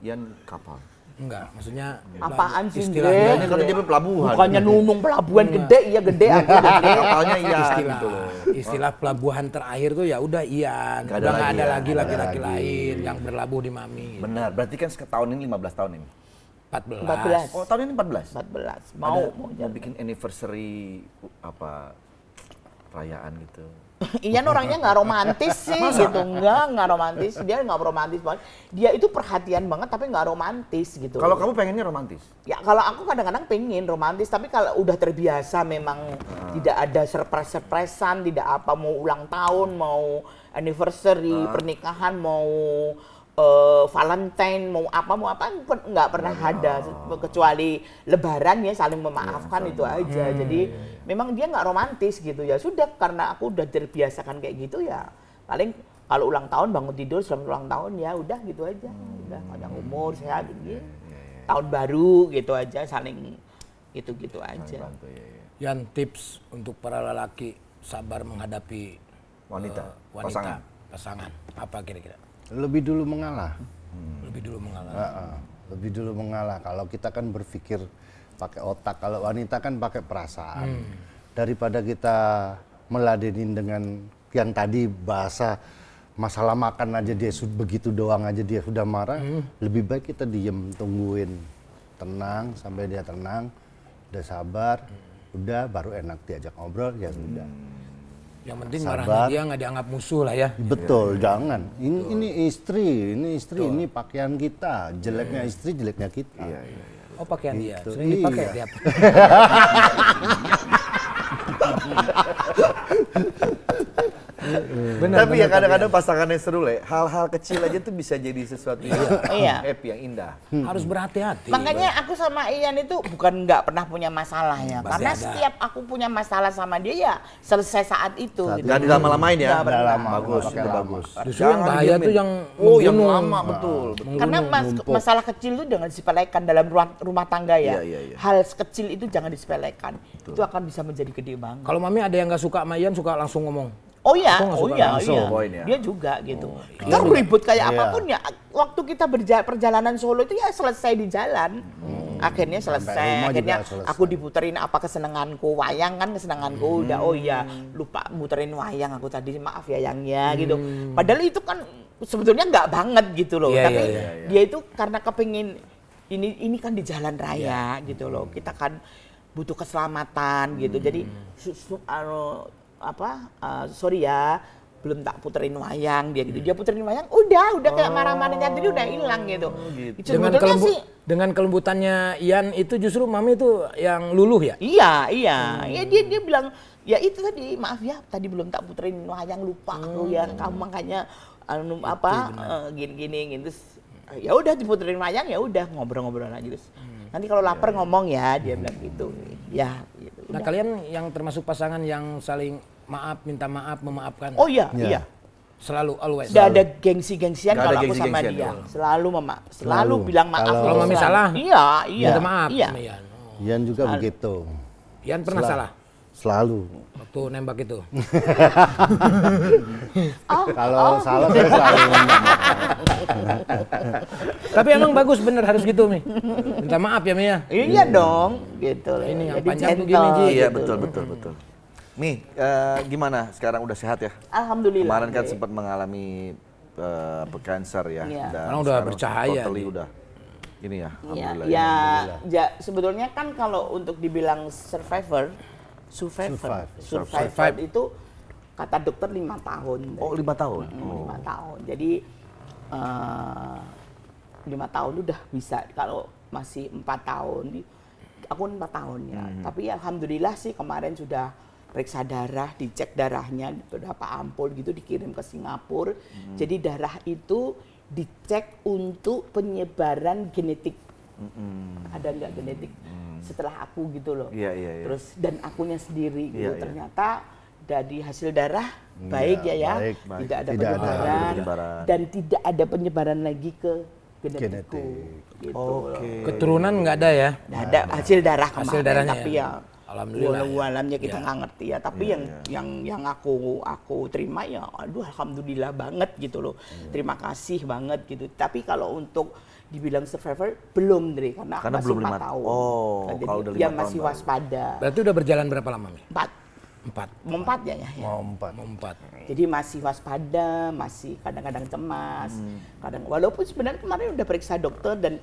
Ian kapal. Enggak, maksudnya Apaan sih istilahnya Kan dia pelabuhan. Bukannya nunung pelabuhan gede, iya gede aku gede. Kapalnya Ian istilah gitu loh. istilah pelabuhan terakhir tuh ya udah Ian. Nggak ada Udah nggak lagi ada ya, lagi nggak ada laki-laki lagi. lain yang berlabuh di Mami. Benar, berarti kan tahun ini 15 tahun ini. 14. Oh, tahun ini 14. 14. Mau Mau bikin anniversary apa perayaan gitu. Ian orangnya nggak romantis sih gitu, nggak romantis, dia nggak romantis banget. Dia itu perhatian banget tapi nggak romantis gitu. Kalau kamu pengennya romantis? Ya kalau aku kadang-kadang pengen romantis, tapi kalau udah terbiasa memang tidak ada surprise-surprisean, tidak apa mau ulang tahun, mau anniversary, pernikahan, mau Valentine mau apa nggak pernah ada kecuali Lebaran ya saling memaafkan itu aja. Jadi memang dia nggak romantis gitu ya. Sudah karena aku udah terbiasakan kayak gitu ya. Paling kalau ulang tahun bangun tidur selamat ulang tahun ya udah gitu aja. Udah panjang umur sehat gitu. Tahun baru gitu aja saling gitu-gitu aja. Yan, tips untuk para lelaki sabar menghadapi Wanita, pasangan. Apa kira-kira? Lebih dulu mengalah. Lebih dulu mengalah. Lebih dulu mengalah. Kalau kita kan berpikir pakai otak, kalau wanita kan pakai perasaan. Daripada kita meladenin dengan yang tadi bahasa masalah makan aja dia begitu doang aja dia sudah marah, lebih baik kita diem, tungguin, tenang sampai dia tenang, udah sabar, udah baru enak diajak ngobrol ya sudah. Yang penting Sabar. marahnya dia nggak dianggap musuh lah ya. Betul, jangan. Ini istri, ini pakaian kita, jeleknya istri, jeleknya kita. Oh pakaian dia, Gitu. sering dipakai Iya. tiap. Tapi ya kadang-kadang pasangannya seru Le, hal-hal kecil aja tuh bisa jadi sesuatu yang Iya. happy, yang indah. Harus berhati-hati. Makanya aku sama Ian itu bukan nggak pernah punya masalah ya. Pasti Karena ada. setiap aku punya masalah sama dia ya selesai saat itu. Saat gitu. Gak dilama-lamain ya. Nggak pernah. Bagus, pakai itu lama. bagus. Justru yang bahaya tuh yang yang membunuh. lama betul. Karena masalah kecil itu jangan disepelekan dalam rumah tangga ya. Iya. Hal kecil itu jangan disepelekan. Itu akan bisa menjadi gede banget. Kalau mami ada yang nggak suka sama Ian suka langsung ngomong. Oh iya, Aku nggak suka langsung. iya. Poin ya. Dia juga gitu. Kita ribut kayak apapun ya. Waktu kita perjalanan Solo itu ya selesai di jalan. Akhirnya rumah selesai. Akhirnya juga selesai. aku diputerin apa kesenanganku, wayang kan kesenanganku. Udah oh iya, lupa muterin wayang aku tadi, maaf ya yang ya gitu. Padahal itu kan sebetulnya nggak banget gitu loh. Iya, Tapi iya, dia itu karena kepingin ini kan di jalan raya gitu loh. Kita kan butuh keselamatan gitu. Jadi sorry ya belum tak puterin wayang dia gitu. Dia puterin wayang udah kayak marah-marahnya jadi udah hilang gitu. Itu sebetulnya sih Dengan kelembutannya Ian itu justru mami itu yang luluh ya. iya. Ya dia bilang ya itu tadi maaf ya tadi belum tak puterin wayang lupa aku ya kamu makanya gini terus ya udah diputerin wayang ya udah ngobrol-ngobrol lagi terus. Nanti kalau lapar ngomong ya dia bilang gitu. Ya gitu. Nah Udah. kalian yang termasuk pasangan yang saling maaf, minta maaf, memaafkan. Oh iya. Selalu, always. Tidak ada gengsi-gengsian Nggak ada kalau aku sama gengsi-gengsian, dia. ya. Selalu bilang maaf. Kalau Kalau mami terus salah, terang. Iya. minta maaf Iya. sama Ian. Ian juga begitu. Ian pernah salah Selalu. waktu nembak itu. Kalau salah saya selalu minta maaf. Tapi emang bagus bener harus gitu Mi. Minta maaf ya Mi ya. Iya dong, gitu. Ini yang Jadi panjang tuh gentle, gini, Ji. Iya gitu. betul. Mi, gimana sekarang udah sehat ya? Alhamdulillah. Kemarin kan Dek. sempat mengalami cancer ya. Iya. Sekarang udah bercahaya Totally nih. udah ini ya. Iya, Alhamdulillah. ya sebetulnya kan kalau untuk dibilang survivor itu kata dokter 5 tahun. Oh 5 tahun. 5 tahun. Jadi 5 tahun udah bisa. Kalau masih 4 tahun, aku 4 tahun ya. Tapi alhamdulillah sih kemarin sudah periksa darah, dicek darahnya, beberapa ampul gitu dikirim ke Singapura. Jadi darah itu dicek untuk penyebaran genetik. Ada nggak genetik setelah aku gitu loh. Iya. Terus dan akunya sendiri gitu. Iya. Ternyata dari hasil darah baik ya. baik. Tidak ada Tidak ada penyebaran penyebaran. dan tidak ada penyebaran lagi ke genetikku. Genetik. Gitu. Keturunan nggak ada ya. Nggak ada hasil darah kemarin, Hasil darahnya tapi ya. ya Alhamdulillah ya. alamnya kita nggak ngerti ya. Tapi yang aku terima ya, aduh alhamdulillah banget gitu loh. Terima kasih banget gitu. Tapi kalau untuk dibilang survivor belum Dre, karena Karena masih belum 4 lima- tahun. oh, Jadi kalau udah dia 5 tahun masih baru. waspada. Berarti udah berjalan berapa lama Mi? 4 Mau 4 ya. Mau 4. 4. Jadi masih waspada, masih kadang-kadang cemas. Walaupun sebenarnya kemarin udah periksa dokter dan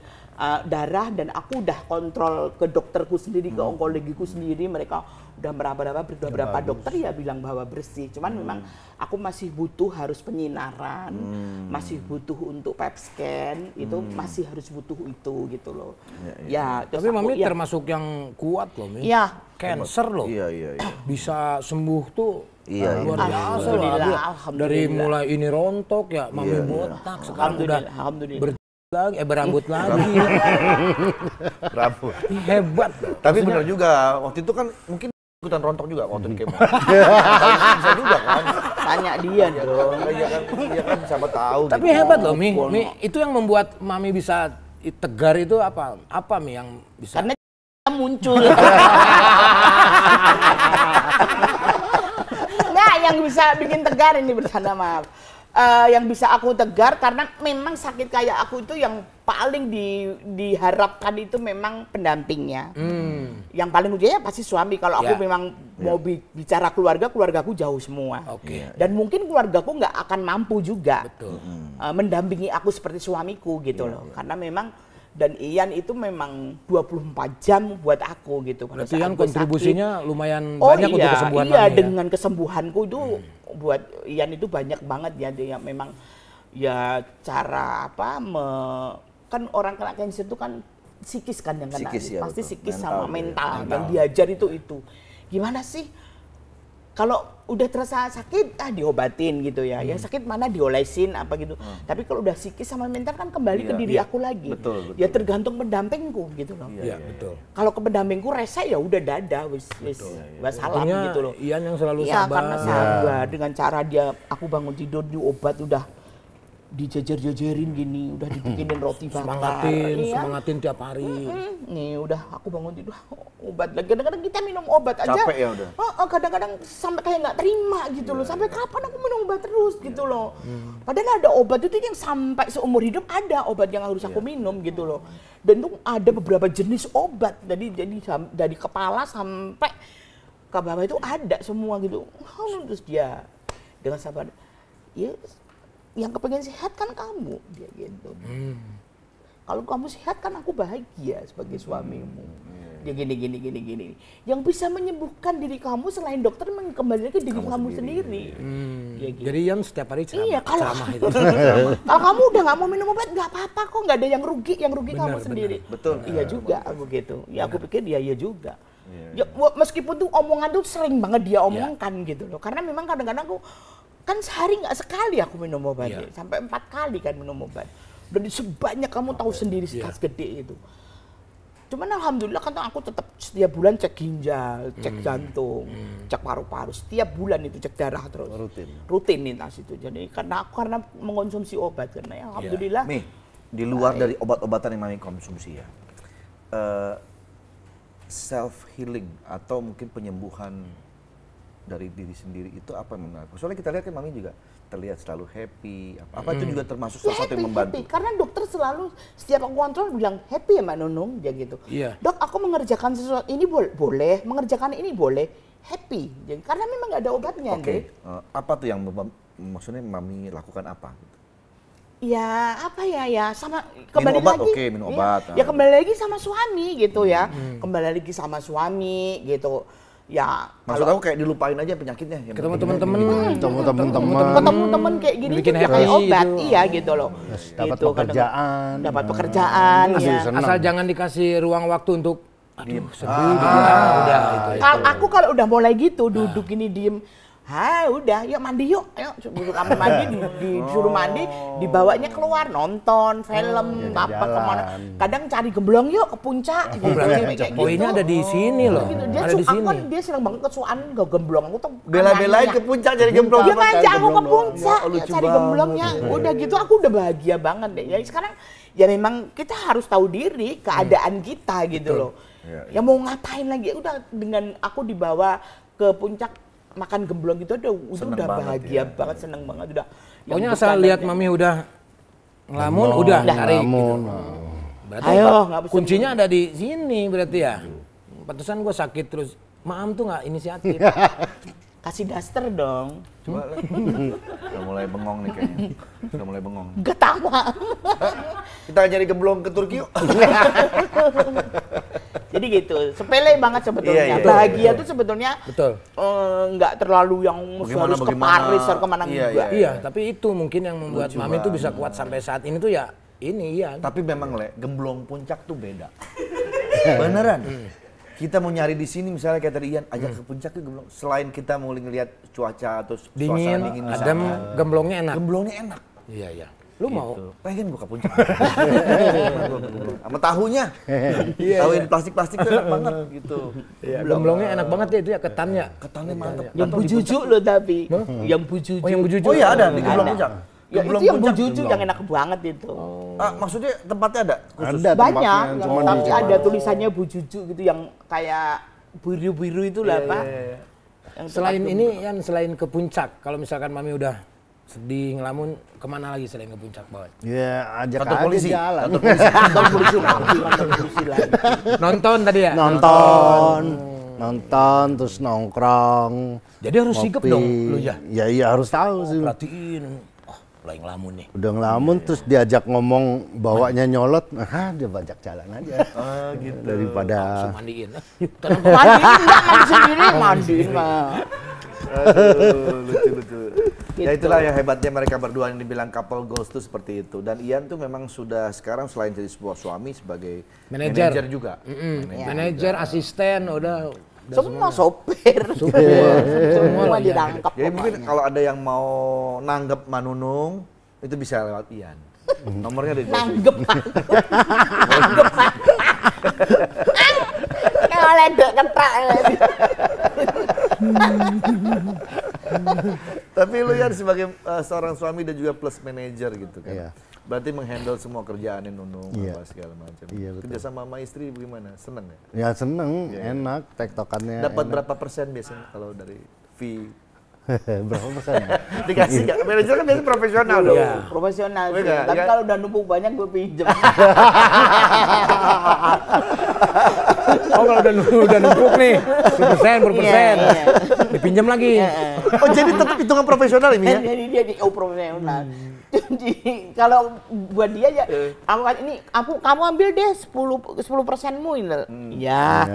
darah dan aku udah kontrol ke dokterku sendiri, ke onkologiku sendiri, mereka udah berapa dokter ya bilang bahwa bersih. Cuman memang aku masih butuh harus penyinaran, masih butuh untuk PET scan, itu masih harus butuh itu gitu loh. Ya, Tapi Mami termasuk yang kuat loh, Mi. Iya. Cancer loh. Iya. Bisa sembuh tuh. Iya, luar biasa loh. Dari mulai ini rontok ya, Mami botak, sekarang udah berambut lagi. Rambut. Hebat. Tapi benar juga, waktu itu kan mungkin ikutan rontok juga waktu di kemo. Bisa juga kan? Tanya dia dong. Iya kan siapa tahu. Tapi gitu. hebat loh, Mi. Itu yang membuat Mami bisa tegar itu apa? Apa, Mi, yang bisa? Karena muncul. Nah, yang bisa bikin tegar ini bersama maaf. Yang bisa aku tegar karena memang sakit kayak aku itu yang paling diharapkan itu memang pendampingnya. Yang paling ujungnya pasti suami. Kalau aku memang mau bicara keluargaku jauh semua. Dan mungkin keluargaku nggak akan mampu juga mendampingi aku seperti suamiku gitu loh. Karena memang dan Ian itu memang 24 jam buat aku gitu. Berarti Ian kontribusinya lumayan banyak untuk kesembuhan Mami, dengan kesembuhanku itu buat Ian itu banyak banget ya. Dia memang ya cara kan orang kena cancer itu kan psikis kan yang kena. Pasti psikis sama mental. Yang diajar itu. Gimana sih? Kalau udah terasa sakit, diobatin gitu ya. Yang sakit mana diolesin apa gitu. Tapi kalau udah psikis sama mental kan kembali ke diri aku lagi. Betul. Ya tergantung pendampingku gitu loh. Iya, betul. Kalau ke pendampingku rese ya udah dadah wis salam gitu loh. Ian yang selalu ya, sabar. Karena sabar dengan cara dia aku bangun tidur di obat udah dijejer-jejerin gini, udah dibikinin roti bakar. Semangatin tiap hari. Nih udah aku bangun tidur obat lagi. Kadang-kadang kita minum obat aja. Capek ya udah. Kadang-kadang sampai kayak nggak terima gitu loh. Sampai kapan aku minum obat terus gitu loh. Padahal ada obat itu yang sampai seumur hidup ada obat yang harus aku minum gitu loh. Dan tuh ada beberapa jenis obat. Jadi dari kepala sampai ke bawah itu ada semua gitu. Terus dia dengan sabar. Ya yang kepengen sehat kan kamu, dia gitu. Kalau kamu sehat kan aku bahagia sebagai suamimu. Dia gini. Yang bisa menyembuhkan diri kamu selain dokter kembali ke diri kamu sendiri. Gitu. Jadi Ian setiap hari ceramah itu. Kalau kamu udah nggak mau minum obat nggak apa-apa kok, nggak ada yang rugi kamu sendiri. Betul. Iya juga aku gitu. Ya aku pikir dia iya juga. Ya, meskipun tuh omongan tuh sering banget dia omongkan gitu loh. Karena memang kadang-kadang aku kan sehari nggak sekali aku minum obat, sampai 4 kali kan minum obat. Dan sebanyak kamu tahu sendiri sekas gede itu. Cuman alhamdulillah kan aku tetap setiap bulan cek ginjal, cek jantung, cek paru-paru. Setiap bulan itu cek darah terus. Rutinitas itu. Jadi karena mengonsumsi obat karena ya alhamdulillah. Mi, di luar dari obat-obatan yang Mami konsumsi ya, self healing atau mungkin penyembuhan dari diri sendiri itu apa yang menarik? Soalnya kita lihat kan Mami juga terlihat selalu happy. Apa itu juga termasuk salah satu yang membantu? Happy. Karena dokter selalu setiap aku kontrol bilang happy ya Mbak Nunung, dia gitu. Dok, aku mengerjakan sesuatu ini boleh, mengerjakan ini boleh, happy. Jadi, karena memang nggak ada obatnya. Apa tuh yang maksudnya Mami lakukan apa? Ya apa ya sama kembali minum obat, lagi. Minum obat. Ya kembali lagi sama suami gitu ya. Kembali lagi sama suami gitu. Ya, maksud aku kayak dilupain aja penyakitnya. Ketemu teman-teman, teman-teman kayak gini bikin kayak obat, gitu. Iya gitu loh. Dapat pekerjaan, ya. Asal jangan dikasih ruang waktu untuk sedih. Udah itu. Aku kalau udah mulai gitu duduk gini diem. Udah, yuk mandi yuk. Ayo suruh kamu mandi, disuruh mandi, dibawanya keluar nonton film apa kemana. Kadang cari gemblong yuk ke puncak. Poinnya ada di sini loh. Dia ada di sini. Dia sering banget kesukaan ke gemblong. Aku tuh bela-belain ke puncak cari gemblong. Dia ngajak aku ke puncak cari gemblongnya. Udah gitu aku udah bahagia banget deh. Ya sekarang ya memang kita harus tahu diri keadaan kita gitu loh. Ya mau ngapain lagi? Udah dengan aku dibawa ke puncak makan gemblong itu udah bahagia banget, seneng banget udah. Pokoknya asal lihat Mami udah ngelamun, udah cari. Berarti kuncinya ada di sini berarti ya. Pantesan gue sakit terus. Maam tuh nggak inisiatif. Kasih daster dong. Coba udah mulai bengong nih kayaknya. Udah mulai bengong. Getawa. Kita nyari gemblong ke Turki yuk. Jadi gitu, sepele banget sebetulnya. Iya, iya. Bahagia tuh sebetulnya Betul. nggak terlalu yang harus ke Paris atau kemana enggak. Iya, tapi itu mungkin yang membuat Mami tuh bisa kuat sampai saat ini tuh ya ini ya. Tapi memang gemblong puncak tuh beda. Beneran. Kita mau nyari di sini misalnya kayak tadi Ian ajak ke puncak ke gemblong. Selain kita mau ngeliat cuaca atau Dingin, suasana dingin di adem, sana, gemblongnya enak. gemblongnya enak. Iya, iya. Lu mau? Pengen buka puncak. Sama tahunya. Tahu yang plastik-plastik tuh enak banget gitu. Iya, gemblongnya enak banget ya itu ya ketannya. Ketannya mantap. Yang bujuju loh tapi. Yang bujuju. Oh, yang bujuju. Oh iya ada di gemblong Ada. puncak. Ya Gemblong itu yang puncak, bujuju gemblong. yang enak banget itu. Maksudnya tempatnya ada khusus? Ada Banyak, tempatnya, cuman tapi di- ada tulisannya bujuju gitu yang kayak biru-biru itu lah Pak. Yang Selain tempat ini Yan, selain ke puncak, kalau misalkan Mami udah sedih ngelamun, kemana lagi selain ke puncak bawah? Ya ajak Kantor aja polisi. jalan. kantor polisi lagi, kantor polisi lagi. Nonton tadi ya? Nonton terus nongkrong. Jadi harus sigap ngopi. dong lu ya? Ya iya harus tahu sih. Perhatiin. Mulai ngelamun nih. Udah ngelamun terus diajak ngomong bawanya nyolot, dia bajak jalan aja. Gitu. Daripada Langsung mandiin. Mandiin enggak mandi sendiri, mandiin mah. Lucu-lucu. Ya Gitu. itulah yang hebatnya mereka berdua yang dibilang couple goals tuh seperti itu. Dan Ian tuh memang sudah sekarang selain jadi sebuah suami sebagai Manajer. manajer juga. Manajer, asisten, udah Semua sopir. Semua dirangkap. Jadi mungkin kalau ada yang mau nanggep Manunung itu bisa lewat Ian. Nomornya ada di bawah sini. Nanggep. Nanggep. Kalau ledek ketak. Tapi lu Ian sebagai seorang suami dan juga plus manager gitu kan. Iya. Berarti menghandle semua kerjaannya Nunung Iya. apa segala macam. Iya, betul. Kerja sama istri bagaimana? Seneng ya? ya seneng, enak, tektokannya. Dapat enak. berapa persen biasanya kalau dari fee? Berapa persen? Dikasih nggak? Manajer kan biasanya profesional dong. Iya. Profesional sih. Enggak, Tapi ya. kalau udah numpuk banyak gue pinjem. Oh kalau udah numpuk nih, persen, Iya, iya. dipinjam lagi. Oh jadi tetap hitungan profesional ini ya? Jadi dia di profesional. Jadi kalau buat dia ya, kamu ambil deh 10%-mu ini. Ya,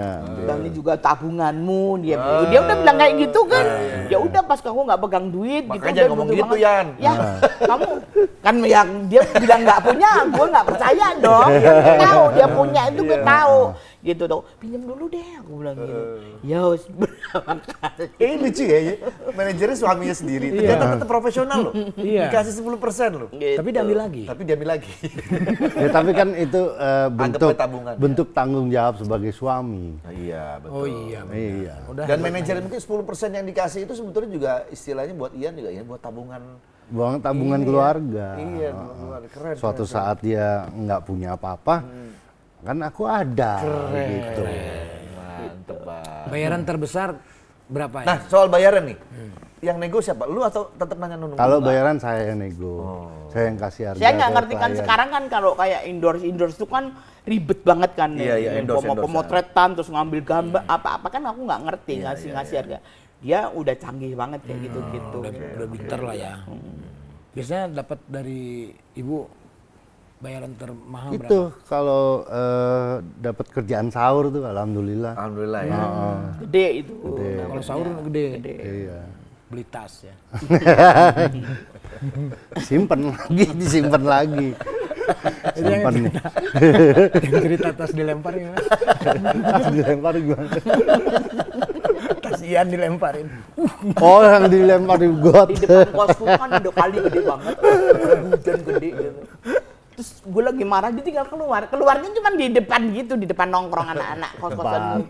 dan ini juga tabunganmu. Dia udah bilang kayak gitu kan. Ya udah pas kamu nggak pegang duit gitu. Makanya udah ngomong butuh gitu, banget. Yan. Ya, kamu kan yang dia bilang nggak punya, gue nggak percaya dong. Gue tahu dia punya itu gue tahu. Gitu dong, pinjam dulu deh, aku bilang gitu. Ya, berapa kali. Ini lucu ya, manajernya suaminya sendiri. Ternyata tetap profesional loh. Iya. Dikasih 10% loh. Gitu. Tapi diambil lagi. Tapi diambil lagi. Ya tapi kan itu bentuk tabungan, bentuk tanggung jawab sebagai suami. Iya betul. Oh iya. Iya. Udah. Dan manajer mungkin 10% yang dikasih itu sebetulnya juga istilahnya buat Ian juga ya buat tabungan. Buang tabungan keluarga. Iya, keluarga. Keren. Suatu saat dia nggak punya apa-apa, kan aku ada. Gitu. Mantep banget. Bayaran terbesar berapa ya? Nah soal bayaran nih, yang nego siapa? Lu atau tetap nanya Nunung? Kalau bayaran saya yang nego, saya yang kasih harga. Saya nggak ke ngerti kan klien. sekarang kan kalau kayak endorse itu kan ribet banget kan. Iya, iya, endorse. Pemotretan terus ngambil gambar apa-apa kan aku nggak ngerti ngasih harga. Dia udah canggih banget kayak gitu-gitu. Udah pinter lah ya. Biasanya dapat dari ibu bayaran termahal berapa? Itu kalau dapat kerjaan sahur tuh, alhamdulillah. Alhamdulillah ya. Gede itu. Kalau sahur gede. Iya. Beli tas ya. Simpen lagi, disimpan lagi. Simpan nih. Yang cerita tas dilempar ya. Dilempar gimana? Tas Ian dilemparin. Oh, yang dilempar di got. Di depan kosku kan udah kali gede banget. Hujan gede gitu. Terus gue lagi marah, dia tinggal keluar. Keluarnya cuma di depan gitu, di depan nongkrong anak-anak kos-kosan.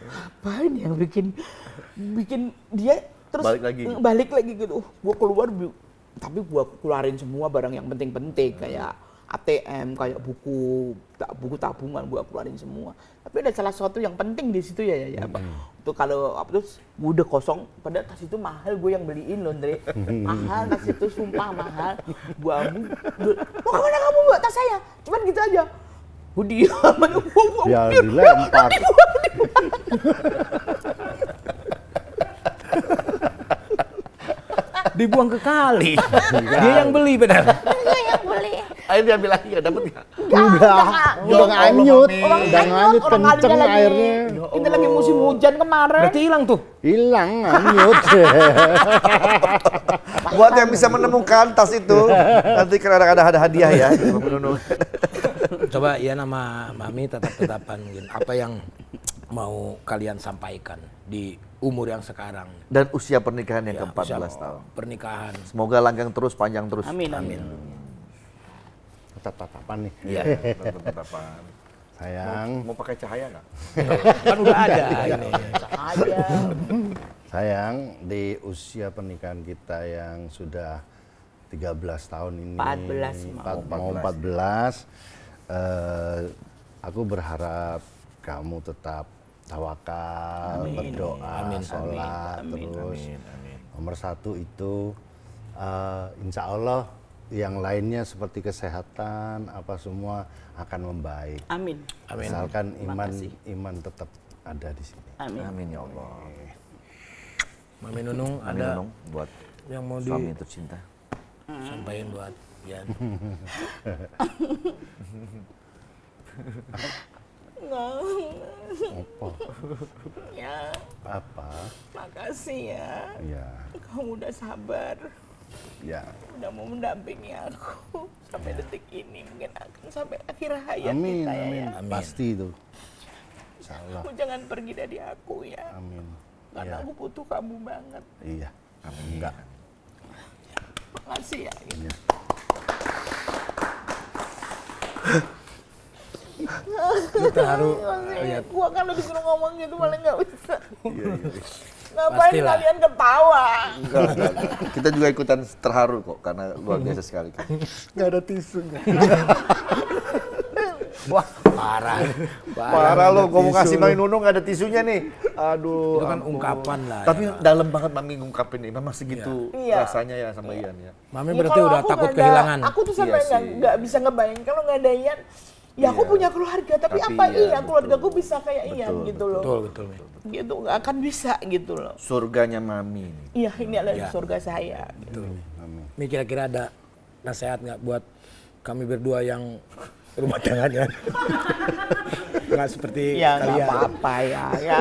Apa ini yang bikin dia terus balik lagi gitu. Gue keluar, tapi gue keluarin semua barang yang penting-penting kayak ATM, kayak buku tabungan gue keluarin semua. Tapi ada salah satu yang penting di situ ya Pak. Itu kalau terus udah kosong, padahal tas itu mahal, gue yang beliin loh, Andre. Mahal tas itu, sumpah mahal. Gue mau kemana kamu bawa tas saya? Cuman gitu aja. Gue diam. Ya dilempar. Dibuang ke kali. Dia yang beli benar. Saya yang beli. Akhirnya diambil lagi ya, dapat nggak? Udah nganyut, Orang udah nganyut orang kenceng kalinya lagi- airnya. Kita lagi musim hujan kemarin. Berarti hilang tuh. Hilang nganyut. Buat yang bisa menemukan tas itu, nanti kan ada hadiah ya. Mami Nunung. Coba ya nama Mami tetap-tetapan mungkin. Apa yang mau kalian sampaikan di umur yang sekarang? Dan usia pernikahan yang Ya, ke-14 usia tahun. Pernikahan. Semoga langgeng terus, panjang terus. Amin, amin. Tetap-tetapan nih. Iya. Tetap-tetapan. Sayang, Mau pakai cahaya nggak? Kan udah ada ini. Aja. sayang di usia pernikahan kita yang sudah 13 tahun ini. 14 mau 14. Aku berharap kamu tetap tawakal, berdoa, sholat terus. Nomor satu itu insya Allah yang lainnya seperti kesehatan apa semua akan membaik. Amin. Amin. Asalkan Terima kasih. iman tetap ada di sini. Amin. Amin ya Allah. Mami Nunung Mami ada Nunung buat yang mau suami tercinta. disampaikan buat Yan. Apa? Ya, Apa? makasih ya. Ya, Kamu udah sabar. ya. Udah mau mendampingi aku sampai detik ini, mungkin akan sampai akhir hayat Amin, kita amin. ya. Pasti itu. Insya Allah. Kamu jangan pergi dari aku ya, Amin. karena Iya. aku butuh kamu banget. Iya. Enggak. Makasih ya. Iya. Kita harus lihat. Gua kalau disuruh ngomong gitu malah nggak bisa. Iya, Ngapain Pastilah. kalian ketawa? Enggak. Kita juga ikutan terharu kok karena luar biasa sekali kan. Enggak ada tisu. Wah, parah. Parah lo, gue mau kasih Mami Nunung nggak ada tisunya nih. Aduh. Itu kan ampun. ungkapan lah. Tapi ya. dalam banget Mami ngungkapin ini, memang segitu Iya. rasanya ya sama Ian ya. Mami Ya, berarti kalau udah aku takut nggak ada- kehilangan. Aku tuh sampai Iya sih. nggak bisa ngebayangin kalau nggak ada Ian. Ya aku Iya. punya keluarga, tapi Tapi apa iya, iya keluargaku betul. bisa kayak Ian Betul, gitu loh. Betul, betul. Mi. Gitu nggak akan bisa gitu loh. Surganya Mami ini. Iya, ini adalah Iya. surga saya. Mi kira-kira ada nasihat nggak buat kami berdua yang rumah tangganya? Nggak seperti Ya nggak kalian. apa-apa ya. Ya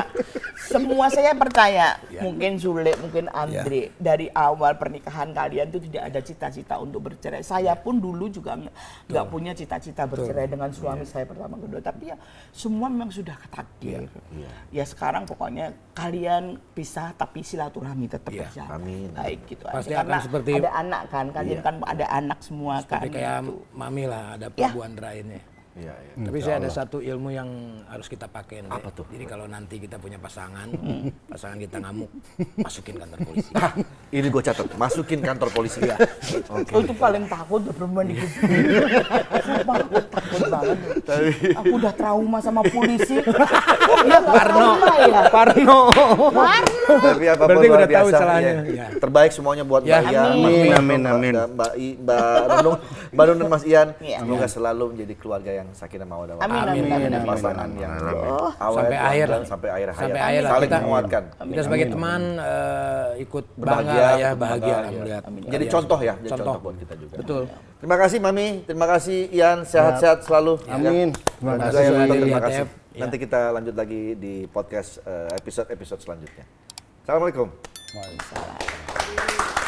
semua saya percaya. Mungkin Sule, mungkin Andre dari awal pernikahan kalian itu tidak ada cita-cita untuk bercerai. Saya pun dulu juga nggak punya cita-cita bercerai dengan suami saya pertama kedua. Tapi ya semua memang sudah takdir. Ya sekarang pokoknya kalian pisah tapi silaturahmi tetap Iya, berjalan. amin. Baik gitu aja. Pasti akan Karena seperti- ada anak kan, kalian kan ada anak semua kan. Seperti kayak gitu. Mami lah, ada Ya. Prabu Andra ini. Iya, iya. Tapi saya ada satu ilmu yang harus kita pakai. Ndek. Apa tuh? Jadi kalau nanti kita punya pasangan, pasangan kita ngamuk, masukin kantor polisi. Ini gue catat, masukin kantor polisi. Iya. Oh, itu paling takut udah perempuan di hidup. Sumpah, aku takut banget. Aku udah trauma sama polisi. Oh, dia nggak trauma ya? Parno. Tapi apapun Berarti luar udah tahu biasa, salahnya. ya. Ya. Terbaik semuanya buat Ya. Mbak Ian, Amin. Mas Nunung, Amin, amin. Mbak Nunung, Mbak Nunung dan Mas Ian. Iya. Semoga selalu menjadi keluarga yang sakinah mawaddah warahmah. Amin, amin, amin, amin. Pasangan yang awet, Sampai akhir. dan sampai akhir hayat. Sampai akhir lah Saling kita. menguatkan. Kita sebagai teman ikut bangga Berbahagia, lah ya, bahagia bahagia. lah melihat. Jadi kalian contoh ya, semua. jadi contoh buat kita juga. Betul. Terima kasih Mami, terima kasih Ian, sehat-sehat selalu. Amin. Terima Terima kasih. kasih, Mami. Terima kasih. Ya. Nanti kita lanjut lagi di podcast episode selanjutnya. Assalamualaikum. Waalaikumsalam.